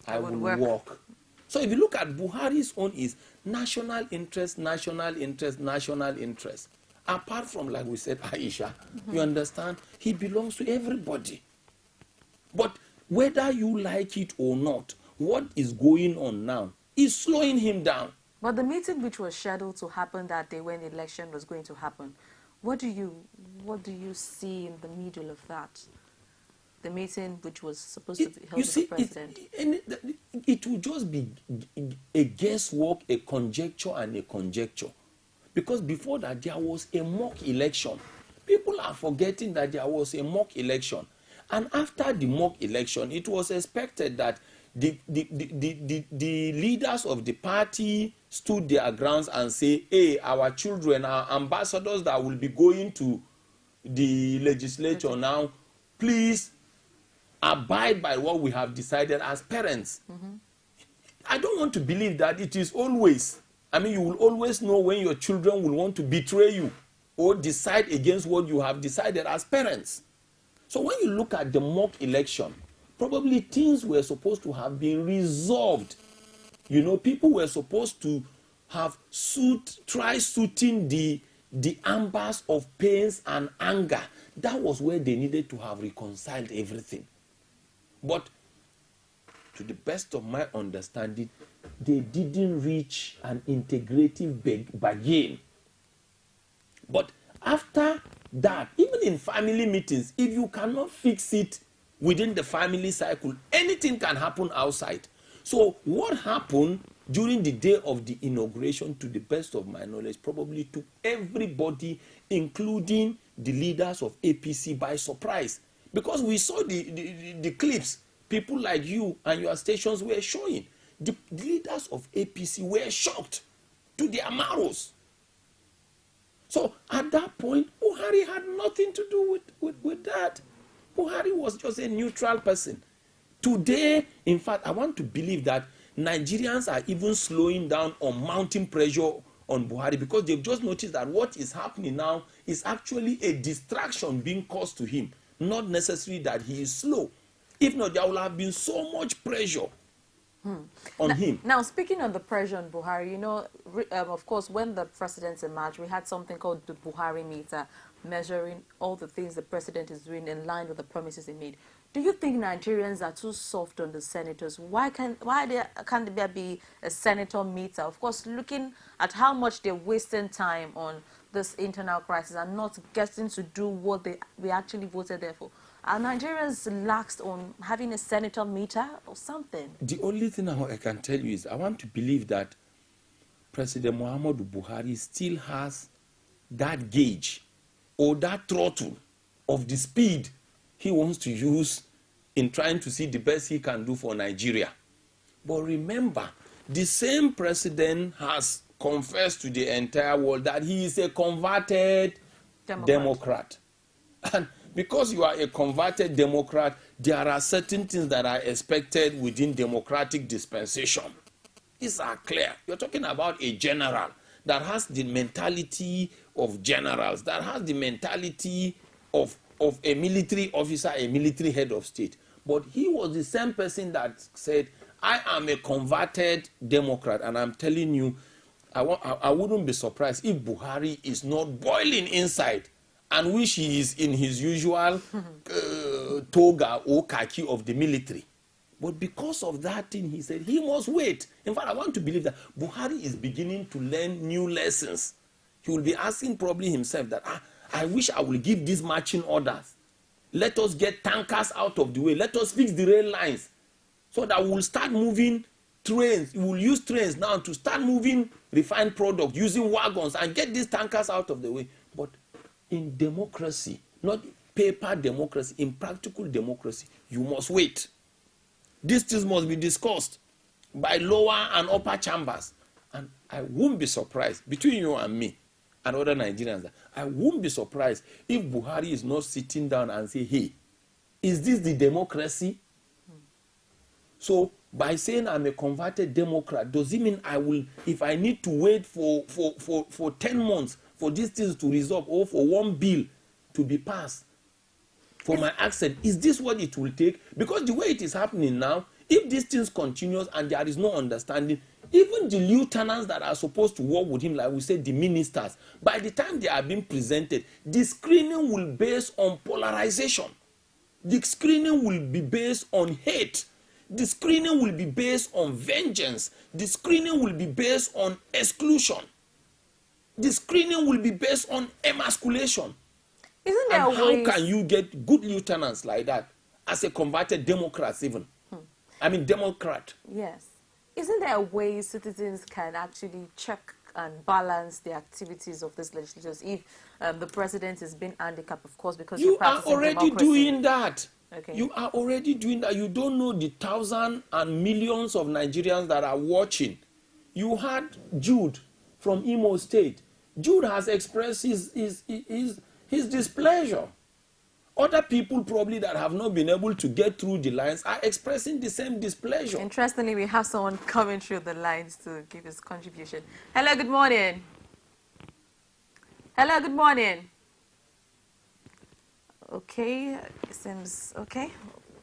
I will work. So if you look at Buhari's own is national interest, national interest, national interest. Apart from, like we said, Aisha, you understand? He belongs to everybody. But whether you like it or not, what is going on now is slowing him down. But the meeting which was scheduled to happen that day when the election was going to happen, what do you see in the middle of that? The meeting which was supposed to be held with the president. It will just be a guesswork, a conjecture, and a conjecture. Because before that, there was a mock election. People are forgetting that there was a mock election. And after the mock election, it was expected that the leaders of the party stood their grounds and say, hey, our children, our ambassadors that will be going to the legislature now, please abide by what we have decided as parents. I don't want to believe that it is always, you will always know when your children will want to betray you or decide against what you have decided as parents. So when you look at the mock election, probably things were supposed to have been resolved. You know, people were supposed to have try suiting the ambers of pains and anger. That was where they needed to have reconciled everything. But to the best of my understanding, they didn't reach an integrative bargain. But after that, even in family meetings, if you cannot fix it within the family cycle, anything can happen outside. So what happened during the day of the inauguration, to the best of my knowledge, probably took everybody, including the leaders of APC, by surprise. Because we saw the clips, people like you and your stations were showing. The leaders of APC were shocked to their marrows. So at that point, Buhari had nothing to do with that. Buhari was just a neutral person. Today, in fact, I want to believe that Nigerians are even slowing down on mounting pressure on Buhari, because they've just noticed that what is happening now is actually a distraction being caused to him, not necessarily that he is slow. If not, there will have been so much pressure on him. Now, speaking on the pressure on Buhari, you know, of course, when the president emerged, we had something called the Buhari meter, measuring all the things the president is doing in line with the promises he made. Do you think Nigerians are too soft on the senators? Why can't there be a senator meter? Of course, looking at how much they're wasting time on this internal crisis and not getting to do what we actually voted there for. Are Nigerians laxed on having a senator meter or something? The only thing I can tell you is I want to believe that President Muhammadu Buhari still has that gauge or that throttle of the speed he wants to use in trying to see the best he can do for Nigeria. But remember, the same president has confessed to the entire world that he is a converted Democrat. And because you are a converted Democrat, there are certain things that are expected within democratic dispensation. These are clear. You're talking about a general that has the mentality of generals, that has the mentality of a military officer, a military head of state. But he was the same person that said, I am a converted Democrat. And I'm telling you, I wouldn't be surprised if Buhari is not boiling inside and wish he is in his usual toga or khaki of the military. But because of that thing, he said he must wait. In fact, I want to believe that Buhari is beginning to learn new lessons. He will be asking probably himself that, I wish I will give these marching orders. Let us get tankers out of the way. Let us fix the rail lines so that we'll start moving trains. We will use trains now to start moving refined product using wagons and get these tankers out of the way. But in democracy, not paper democracy, in practical democracy, you must wait. These things must be discussed by lower and upper chambers. And I won't be surprised, between you and me and other Nigerians, I won't be surprised if Buhari is not sitting down and say, hey, is this the democracy? So by saying I'm a converted Democrat, does it mean I will, if I need to wait for 10 months for these things to resolve or for one bill to be passed for my accent, is this what it will take? Because the way it is happening now, if these things continues and there is no understanding, even the lieutenants that are supposed to work with him, like we said, the ministers, by the time they are being presented, the screening will be based on polarization. The screening will be based on hate. The screening will be based on vengeance. The screening will be based on exclusion. The screening will be based on emasculation. Isn't there and how can you get good lieutenants like that as a converted Democrat even? I mean, Democrat. Yes. Isn't there a way citizens can actually check and balance the activities of these legislators if the president is being handicapped, of course, because you are already doing that. Okay. You are already doing that. You don't know the thousands and millions of Nigerians that are watching. You had Jude from Imo State. Jude has expressed his displeasure. Other people probably that have not been able to get through the lines are expressing the same displeasure. Interestingly, we have someone coming through the lines to give his contribution. Hello, good morning. Hello, good morning. Okay, it seems okay.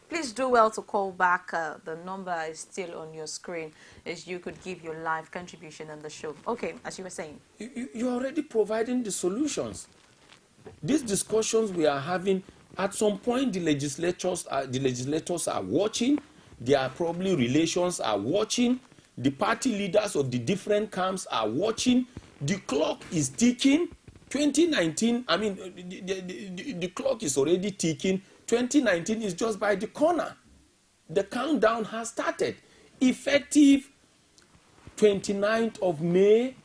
Please do well to call back. The number is still on your screen as you could give your live contribution on the show. Okay, as you were saying. You're already providing the solutions. These discussions we are having, at some point the legislators are watching, their probably relations are watching, the party leaders of the different camps are watching, the clock is ticking. 2019, I mean, the clock is already ticking. 2019 is just by the corner. The countdown has started. Effective 29th of May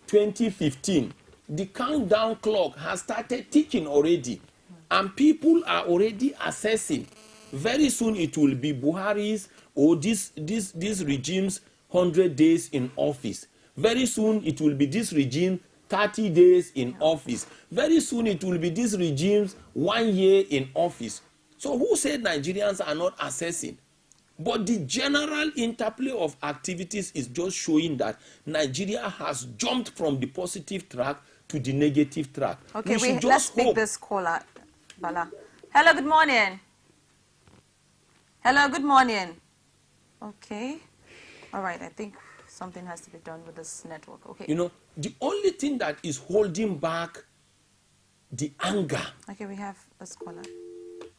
2015. The countdown clock has started ticking already. And people are already assessing. Very soon it will be Buhari's or this regime's 100 days in office. Very soon it will be this regime 30 days in office. Very soon it will be this regime's 1 year in office. So who said Nigerians are not assessing? But the general interplay of activities is just showing that Nigeria has jumped from the positive track to the negative track. Okay, let's take this caller, Bala. Hello, good morning. Hello, good morning. Okay. All right, I think something has to be done with this network. Okay. You know, the only thing that is holding back the anger. Okay, we have a scholar.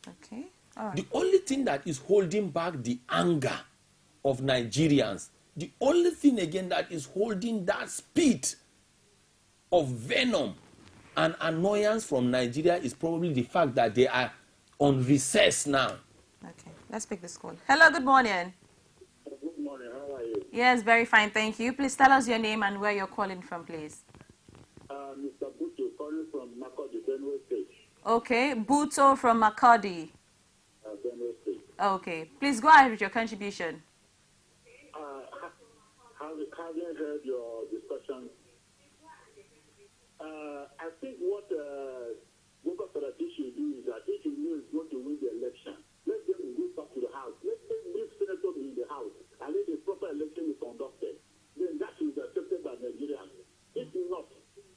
Okay. All right. The only thing that is holding back the anger of Nigerians, the only thing again that is holding that speed of venom and annoyance from Nigeria is probably the fact that they are on recess now. Okay, let's pick this call. Hello, good morning. Good morning, how are you? Yes, very fine, thank you. Please tell us your name and where you're calling from, please. Mr. Buto, calling from Makodi, Benue State. Okay, Buto from Makodi. Benue State. Okay, please go ahead with your contribution. Having heard your discussion, I think what Boko Saraki should do is that if he knows he's going to win the election, let them go back to the house. Let them leave senators in the house and let the proper election be conducted. Then that will be accepted by Nigerians. If not,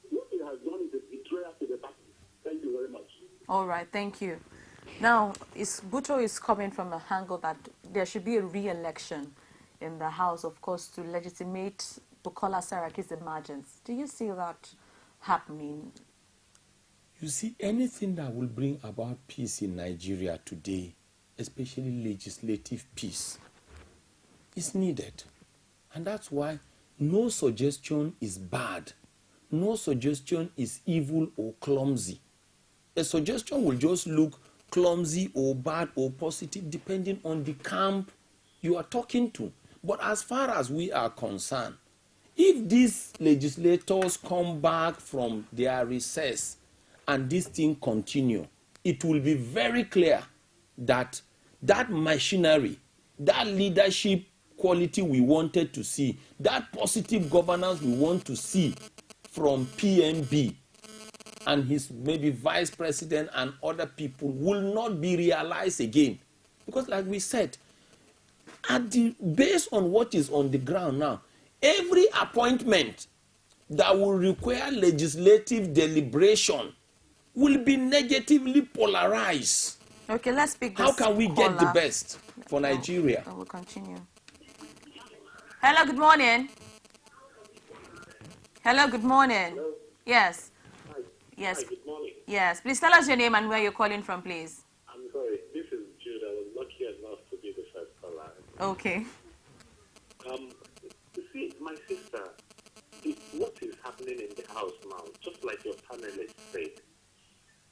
what he has done is a betrayal to the party. Thank you very much. All right, thank you. Now, Buto is coming from a angle that there should be a re-election in the House, of course, to legitimate Bukola Saraki's emergence. Do you see that happening? You see, anything that will bring about peace in Nigeria today, especially legislative peace, is needed. And that's why no suggestion is bad. No suggestion is evil or clumsy. A suggestion will just look clumsy or bad or positive depending on the camp you are talking to. But as far as we are concerned, if these legislators come back from their recess and this thing continue, it will be very clear that that machinery, that leadership quality we wanted to see, that positive governance we want to see from PMB and his maybe vice president and other people will not be realized again. Because like we said, based on what is on the ground now, every appointment that will require legislative deliberation will be negatively polarized. Okay, let's pick this. How can we get the best for Nigeria? I will continue. Hello, good morning. Hello, good morning. Hello? Yes. Hi. Yes. Hi, good morning. Yes. Please tell us your name and where you're calling from, please. I'm sorry, this is Jude. I was lucky enough to be the first caller. Okay. You see, my sister, what is happening in the house now, just like your panelist said,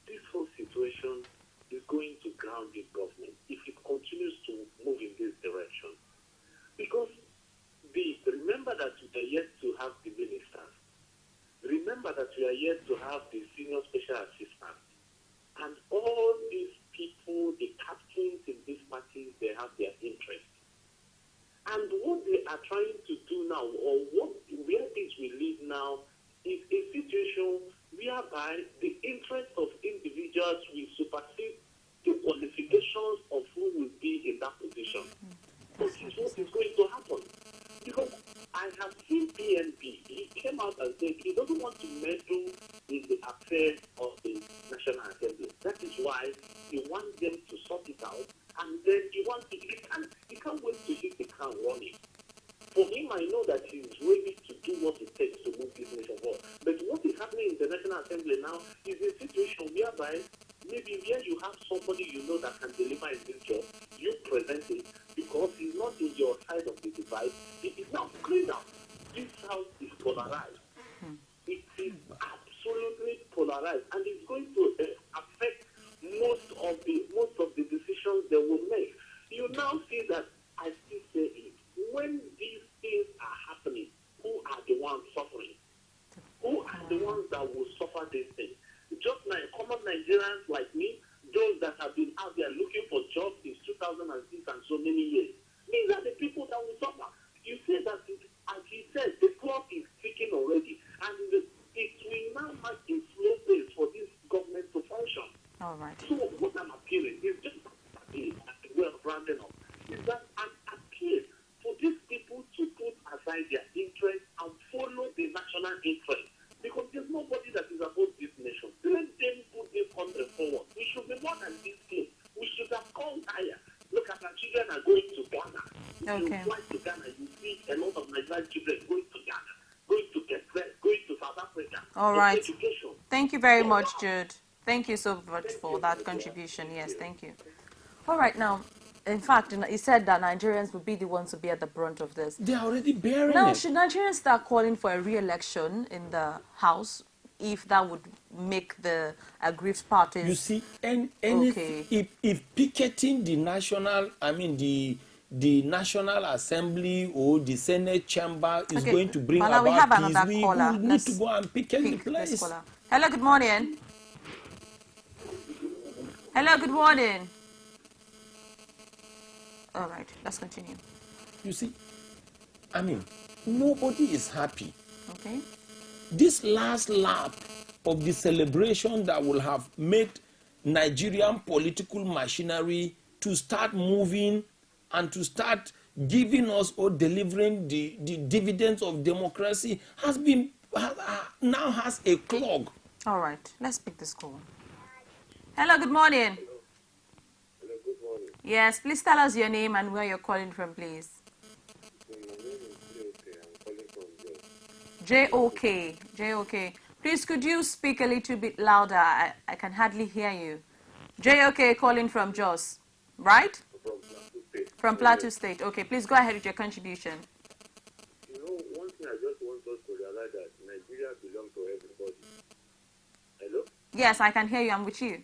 this whole situation is going to ground this government if it continues to move in this direction. Because remember that we are yet to have the ministers. Remember that we are yet to have the senior special assistants. And all these people, the captains in these parties, they have their interest. And what they are trying to do now, or where things will lead now, is a situation whereby the interest of individuals will supersede the qualifications of who will be in that position. That is what is going to happen. Because I have seen PNP, he came out and said he doesn't want to meddle in the affairs of the National Assembly. That is why he wants them to sort it out, and then he can't wait to hit the ground running. For him, I know that he's ready to do what it takes to move this nation forward. But what is happening in the National Assembly now is a situation whereby maybe where you have somebody you know that can deliver in this job, you present it because he's not in your side of the divide. It is now clear now. This house is polarized. It is absolutely polarized, and it's going to affect most of the decisions they will make. You now see that I still say it. When these things are happening, who are the ones suffering? Who are the ones that will suffer these things? Just like common Nigerians like me, those that have been out there looking for jobs since 2006 and so many years. These are the people that will suffer. You say that, as he said, the clock is ticking already, and it will now mark a slow pace for this government to function. All right. So what I'm appealing is just well rounding up, is that I'm appealing for these people to put aside their interest and follow the national interest. Because there's nobody that is above this nation. Let them put this country forward. We should be more than this thing. We should have gone higher. Look at our children are going to Ghana. If Okay. you fly to Ghana, you see a lot of Nigerian children going to Ghana, going to Kenya, going to South Africa. All right. Education. Thank you very much, Jude. Thank you so much for that contribution. Yes, thank you. All right, now, in fact, he said that Nigerians would be the ones to bear the brunt of this. They are already bearing Now, it. should Nigerians start calling for a re-election in the House if that would make the aggrieved parties? You see, Okay. if picketing the national, the National Assembly or the Senate chamber is Okay, going to bring Bala, we about have peace, another we caller. will need Let's to go and picket the pick this place. caller. Hello, good morning. Hello, good morning. All right, let's continue. You see, nobody is happy. Okay. This last lap of the celebration that will have made Nigerian political machinery to start moving and to start giving us or delivering the dividends of democracy now has a clog. All right, let's pick this call. Hello, good morning. Hello, good morning. Yes, please tell us your name and where you're calling from, please. My name is JOK. I'm calling from there. JOK. Please, could you speak a little bit louder? I can hardly hear you. JOK calling from Jos, right? From Plateau State. From Plateau State. Okay, please go ahead with your contribution. You know, one thing I just want us to realize that Nigeria belongs to everybody. Hello? Yes, I can hear you. I'm with you.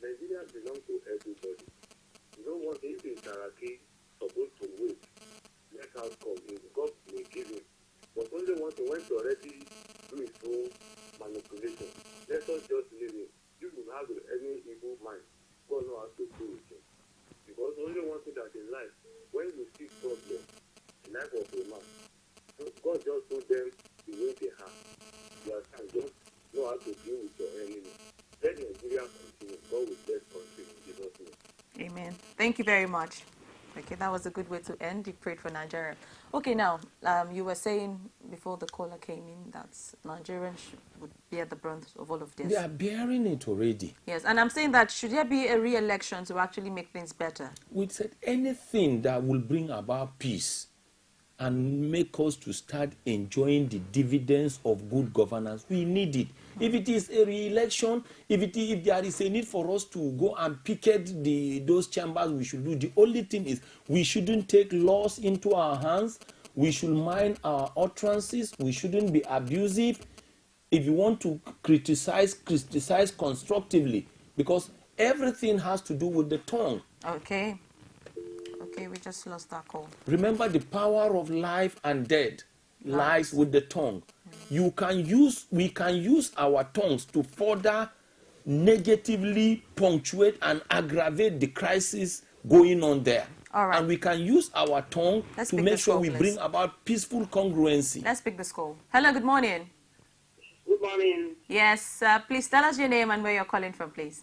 Nigeria belongs to everybody. You know what? If in Saraki supposed to wait, let us come in. God may give him. But only one thing, when to already do his own manipulation, let us just leave him. You will have any evil mind. God knows how to do with him. Because only one thing that in life, when you see problem, the life of a man, God just told them the way they have. You can just know how to deal with your enemy. Let Nigeria continue. God will bless country in Jesus' name. Amen. Thank you very much. Okay, that was a good way to end. You prayed for Nigeria. Okay, now, you were saying before the caller came in that Nigerians would bear the brunt of all of this. They are bearing it already. Yes, and I'm saying that should there be a re-election to actually make things better? We said anything that will bring about peace and make us to start enjoying the dividends of good governance, we need it. If it is a re-election, if there is a need for us to go and picket those chambers, we should do. The only thing is we shouldn't take laws into our hands. We should mind our utterances. We shouldn't be abusive. If you want to criticize constructively, because everything has to do with the tongue. Okay. Okay, we just lost that call. Remember, the power of life and death lies with the tongue. We can use our tongues to further negatively punctuate and aggravate the crisis going on there. All right. And we can use our tongue to make sure we bring about peaceful congruency. Let's pick this call. Hello, good morning. Good morning. Yes, please tell us your name and where you're calling from, please.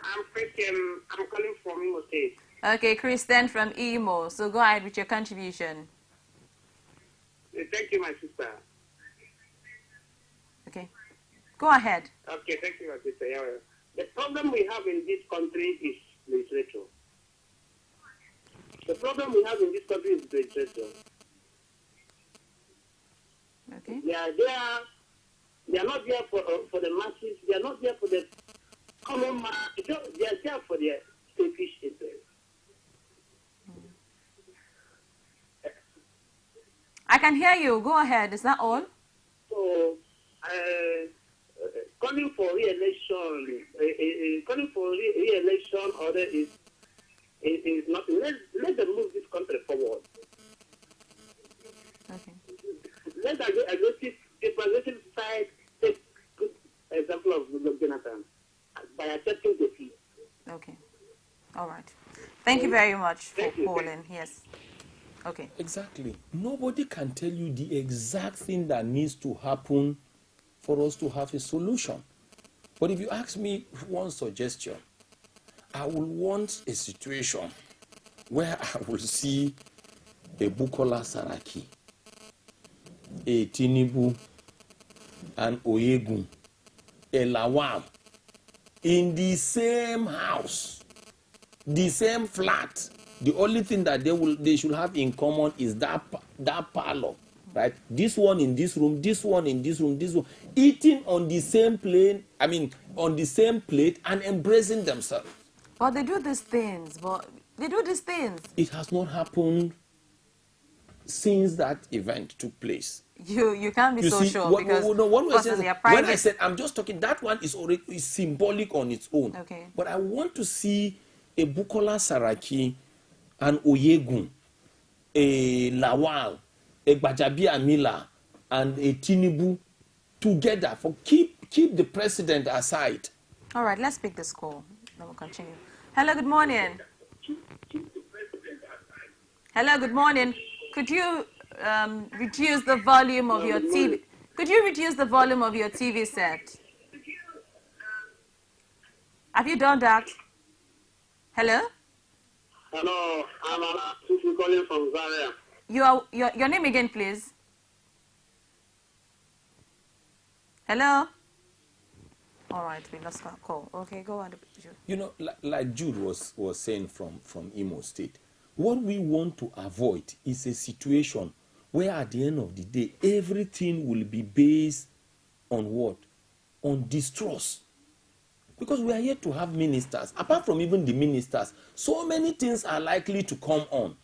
I'm Christian. I'm calling from Imo State. Okay, Kristen from Imo. So go ahead with your contribution. Thank you, my sister. Okay. Go ahead. Okay, thank you, my sister. Yeah, the problem we have in this country is legislature. The problem we have in this country is legislature. Okay. They are there. They are not there for the masses. They are not there for the common man. They are there for their selfish interest. I can hear you. Go ahead. Is that all? So, calling for re-election, order is nothing. Let them move this country forward. Okay. Let the progressive side take good example of Jonathan by accepting defeat. Okay. All right. Thank you very much for calling. Yes. Okay. Exactly. Nobody can tell you the exact thing that needs to happen for us to have a solution. But if you ask me one suggestion, I will want a situation where I will see a Bukola Saraki, a Tinubu, and Oyegun, a Lawal in the same house, the same flat, The only thing that they should have in common is that parlor, right? This one in this room, this one in this room, this one, eating on the same plane. I mean, on the same plate and embracing themselves. But they do these things. It has not happened since that event took place. You can't be so sure because when I said I'm just talking, that one is already symbolic on its own. Okay. But I want to see a Bukola Saraki, an Oyegun, a Lawal, a Gbajabi Amila, and a Tinubu together. For keep the president aside. All right, let's pick this call. Then we'll continue. Hello, good morning. Hello, good morning. Could you reduce the volume of your TV? Could you reduce the volume of your TV set? Have you done that? Hello? Hello, I'm calling from Zaria. Your name again, please. Hello? All right, we lost that call. Okay, go on. You know, like Jude was saying from Imo State, what we want to avoid is a situation where at the end of the day, everything will be based on what? On distrust. Because we are yet to have ministers. Apart from even the ministers, so many things are likely to come on.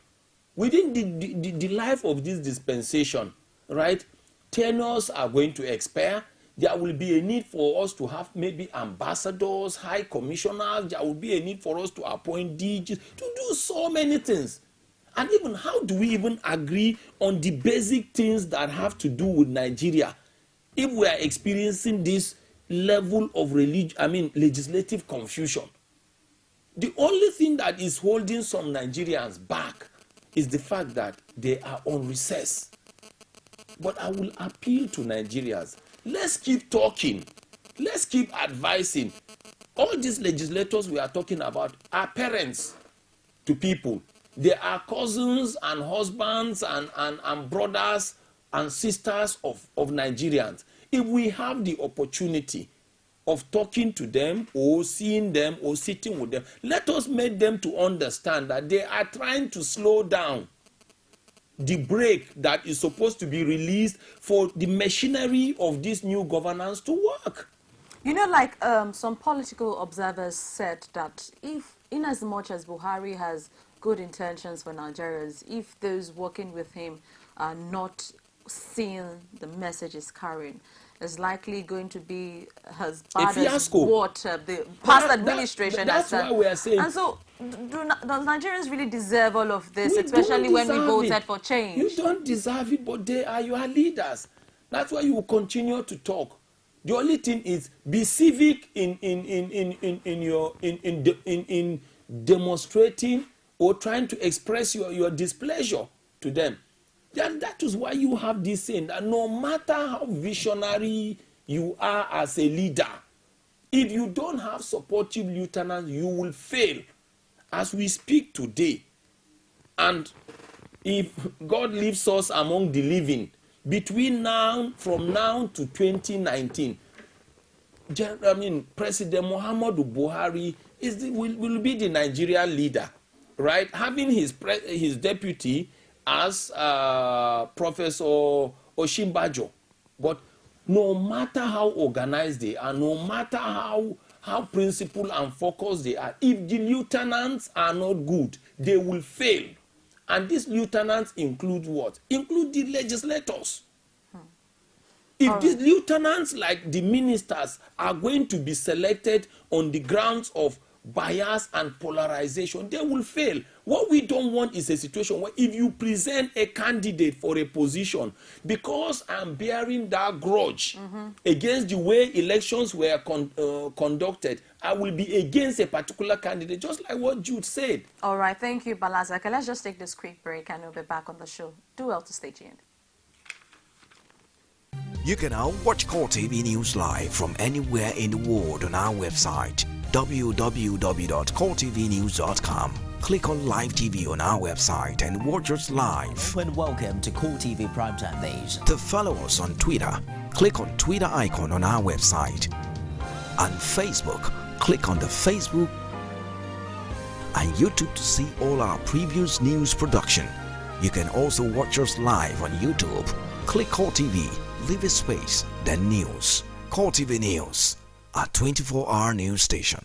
Within the life of this dispensation, right? Tenures are going to expire. There will be a need for us to have maybe ambassadors, high commissioners. There will be a need for us to appoint DGs, to do so many things. And even how do we even agree on the basic things that have to do with Nigeria if we are experiencing this level of legislative confusion? The only thing that is holding some Nigerians back is the fact that they are on recess. But I will appeal to Nigerians. Let's keep talking. Let's keep advising. All these legislators we are talking about are parents to people. They are cousins and husbands and brothers and sisters of Nigerians. If we have the opportunity of talking to them or seeing them or sitting with them, let us make them to understand that they are trying to slow down the brake that is supposed to be released for the machinery of this new governance to work. You know, like some political observers said that if, in as much as Buhari has good intentions for Nigerians, if those working with him are not seeing the message is carrying, is likely going to be as bad as what the past administration has done. That's why we are saying. And so, does Nigerians really deserve all of this, especially when we voted for change? You don't deserve it, but they are your leaders. That's why you will continue to talk. The only thing is be civic in demonstrating or trying to express your displeasure to them. And that is why you have this saying that no matter how visionary you are as a leader, if you don't have supportive lieutenants, you will fail. As we speak today, and if God leaves us among the living, from now to 2019, President Muhammadu Buhari will be the Nigerian leader, right? Having his deputy as Professor Oshimbajo. But no matter how organized they are, no matter how principled and focused they are, if the lieutenants are not good, they will fail. And these lieutenants include what? Include the legislators. If these lieutenants, like the ministers, are going to be selected on the grounds of bias and polarization, they will fail. What we don't want is a situation where if you present a candidate for a position, because I'm bearing that grudge against the way elections were conducted, I will be against a particular candidate, just like what Jude said. All right, thank you, Balaza. Okay, let's just take this quick break and we'll be back on the show. Do well to stay tuned. You can now watch Core TV News live from anywhere in the world on our website, www.coretvnews.com. Click on Live TV on our website and watch us live. And welcome to Core TV Primetime Days. To follow us on Twitter, click on Twitter icon on our website. On Facebook, click on the Facebook and YouTube to see all our previous news production. You can also watch us live on YouTube. Click Core TV, leave a space, then News. Core TV News, a 24-hour news station.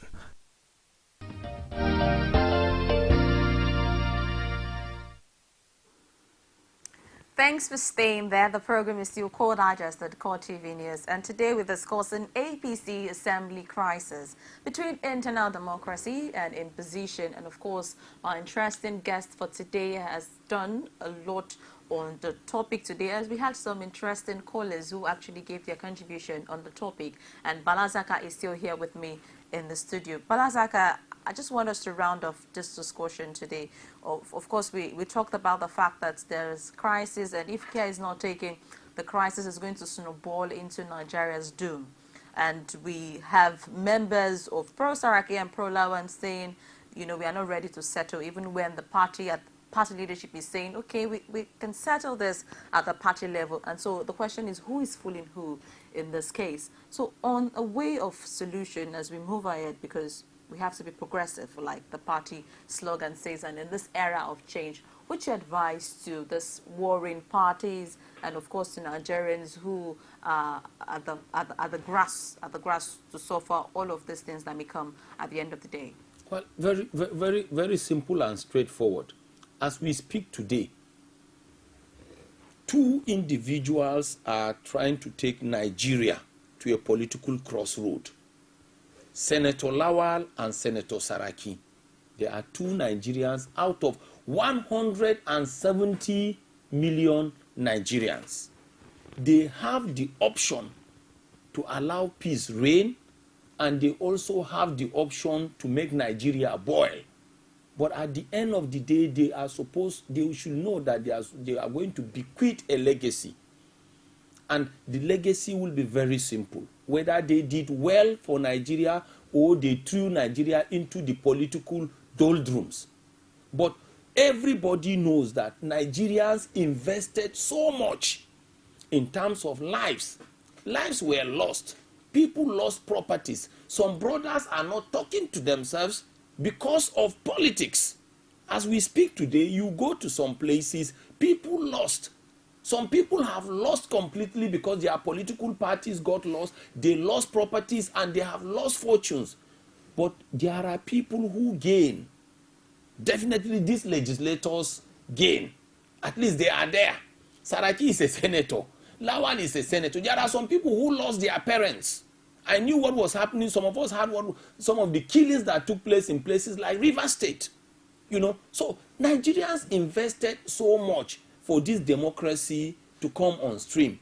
Thanks for staying there. The program is still Core Digest at Core TV News, and today we're discussing APC Assembly crisis between internal democracy and imposition. And of course, our interesting guest for today has done a lot on the topic today, as we had some interesting callers who actually gave their contribution on the topic. And Balazaka is still here with me in the studio. Balazaka, I just want us to round off this discussion today. Of course, we talked about the fact that there's crisis, and if care is not taken, the crisis is going to snowball into Nigeria's doom. And we have members of pro-Saraki and pro-Lawan saying, you know, we are not ready to settle, even when the party leadership is saying, okay, we can settle this at the party level. And so the question is, who is fooling who in this case? So on a way of solution as we move ahead, because we have to be progressive, like the party slogan says, and in this era of change, what's your advice to this warring parties and, of course, to Nigerians who are at the grass to suffer all of these things that may come at the end of the day? Well, very simple and straightforward. As we speak today, two individuals are trying to take Nigeria to a political crossroad. Senator Lawal and Senator Saraki. There are two Nigerians out of 170 million Nigerians. They have the option to allow peace reign, and they also have the option to make Nigeria boil. But at the end of the day, they should know that they are going to bequeath a legacy. And the legacy will be very simple. Whether they did well for Nigeria or they threw Nigeria into the political doldrums. But everybody knows that Nigerians invested so much in terms of lives. Lives were lost. People lost properties. Some brothers are not talking to themselves because of politics. As we speak today, you go to some places, people lost. Some people have lost completely because their political parties got lost. They lost properties and they have lost fortunes. But there are people who gain. Definitely these legislators gain. At least they are there. Saraki is a senator. Lawan is a senator. There are some people who lost their parents. I knew what was happening. Some of us had some of the killings that took place in places like River State. You know, so Nigerians invested so much for this democracy to come on stream.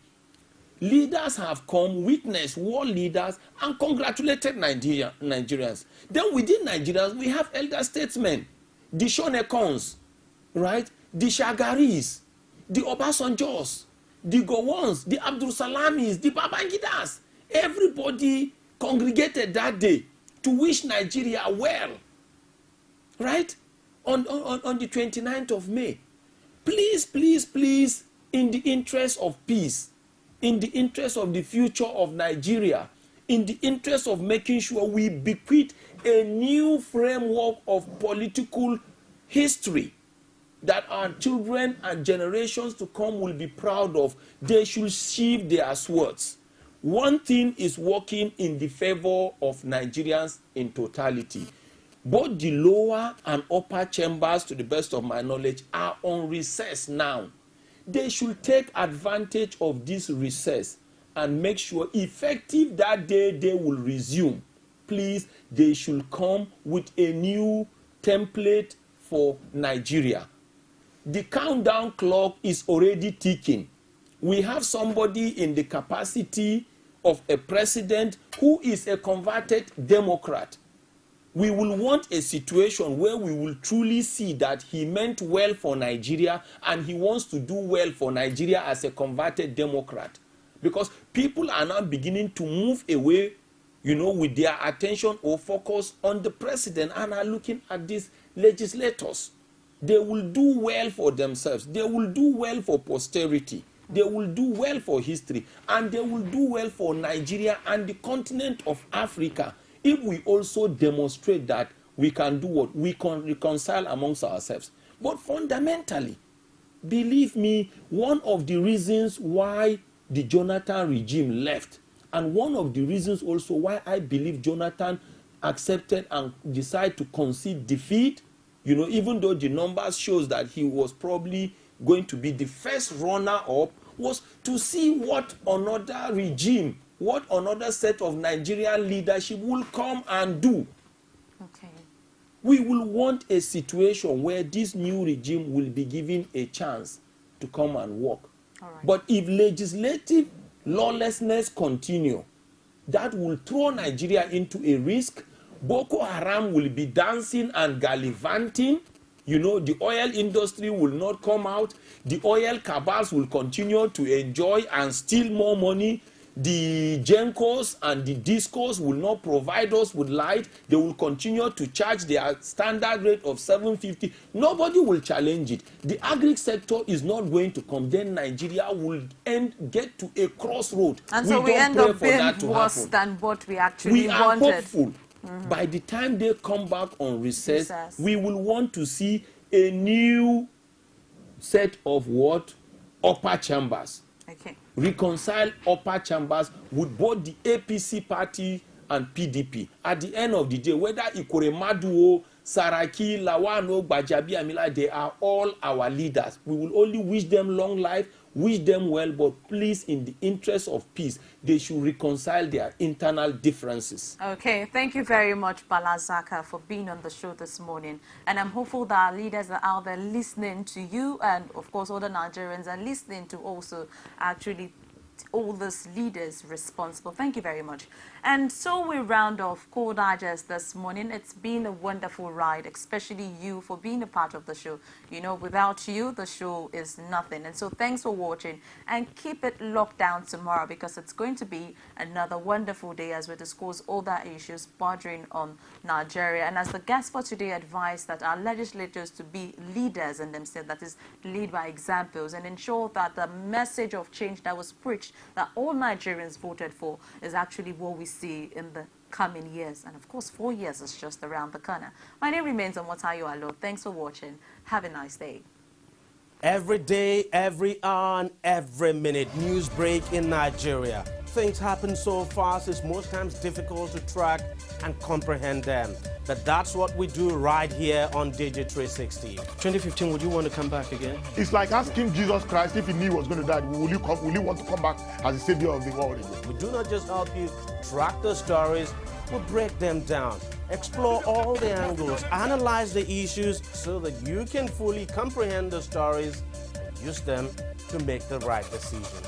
Leaders have come, witnessed, world leaders, and congratulated Nigerians. Then within Nigerians, we have elder statesmen, the Shonekons, right? The Shagaris, the Obasanjos, the Gowons, the Abdul Salamis, the Babangidas. Everybody congregated that day to wish Nigeria well, right? On the 29th of May. Please, please, please, in the interest of peace, in the interest of the future of Nigeria, in the interest of making sure we bequeath a new framework of political history that our children and generations to come will be proud of, they should sheathe their swords. One thing is working in the favor of Nigerians in totality. Both the lower and upper chambers, to the best of my knowledge, are on recess now. They should take advantage of this recess and make sure effective that day they will resume. Please, they should come with a new template for Nigeria. The countdown clock is already ticking. We have somebody in the capacity of a president who is a converted Democrat. We will want a situation where we will truly see that he meant well for Nigeria and he wants to do well for Nigeria as a converted Democrat. Because people are now beginning to move away, you know, with their attention or focus on the president and are looking at these legislators. They will do well for themselves. They will do well for posterity. They will do well for history. And they will do well for Nigeria and the continent of Africa if we also demonstrate that we can do what? We can reconcile amongst ourselves. But fundamentally, believe me, one of the reasons why the Jonathan regime left, and one of the reasons also why I believe Jonathan accepted and decided to concede defeat, you know, even though the numbers shows that he was probably going to be the first runner-up, was to see what another regime, what another set of Nigerian leadership will come and do. Okay. We will want a situation where this new regime will be given a chance to come and work. All right. But if legislative lawlessness continue, that will throw Nigeria into a risk. Boko Haram will be dancing and gallivanting. You know, the oil industry will not come out. The oil cabals will continue to enjoy and steal more money. The Gencos and the Discos will not provide us with light. They will continue to charge their standard rate of 750. Nobody will challenge it. The agri sector is not going to come. Then Nigeria will get to a crossroad. And so we end up being worse than what we actually wanted. We are hopeful. By the time they come back on recess, we will want to see a new set of what? Upper chambers. Okay. Reconcile upper chambers with both the APC party and PDP. At the end of the day, whether Ikoremaduo, Saraki, Lawano, Gbajabi, Amila, they are all our leaders. We will only wish them long life, wish them well, but please, in the interest of peace, they should reconcile their internal differences. Okay, thank you very much, Bala Zaka, for being on the show this morning. And I'm hopeful that our leaders are out there listening to you, and of course, all the Nigerians are listening to also actually all these leaders responsible. Thank you very much. And so we round off Core Digest this morning. It's been a wonderful ride, especially you for being a part of the show. You know, without you, the show is nothing. And so thanks for watching, and keep it locked down tomorrow, because it's going to be another wonderful day as we discuss other issues bordering on Nigeria. And as the guest for today advised that our legislators to be leaders in themselves, that is, lead by examples, and ensure that the message of change that was preached, that all Nigerians voted for, is actually what we see in the coming years. And of course, 4 years is just around the corner. My name remains Omotayo Alo. Thanks for watching. Have a nice day. Every day, every hour, and every minute, news break in Nigeria. Things happen so fast, it's most times difficult to track and comprehend them. But that's what we do right here on Digit 360. 2015, would you want to come back again? It's like asking Jesus Christ, if he knew he was going to die, will you want to come back as the savior of the world again? We do not just help you track the stories, we break them down, explore all the angles, analyze the issues so that you can fully comprehend the stories and use them to make the right decisions.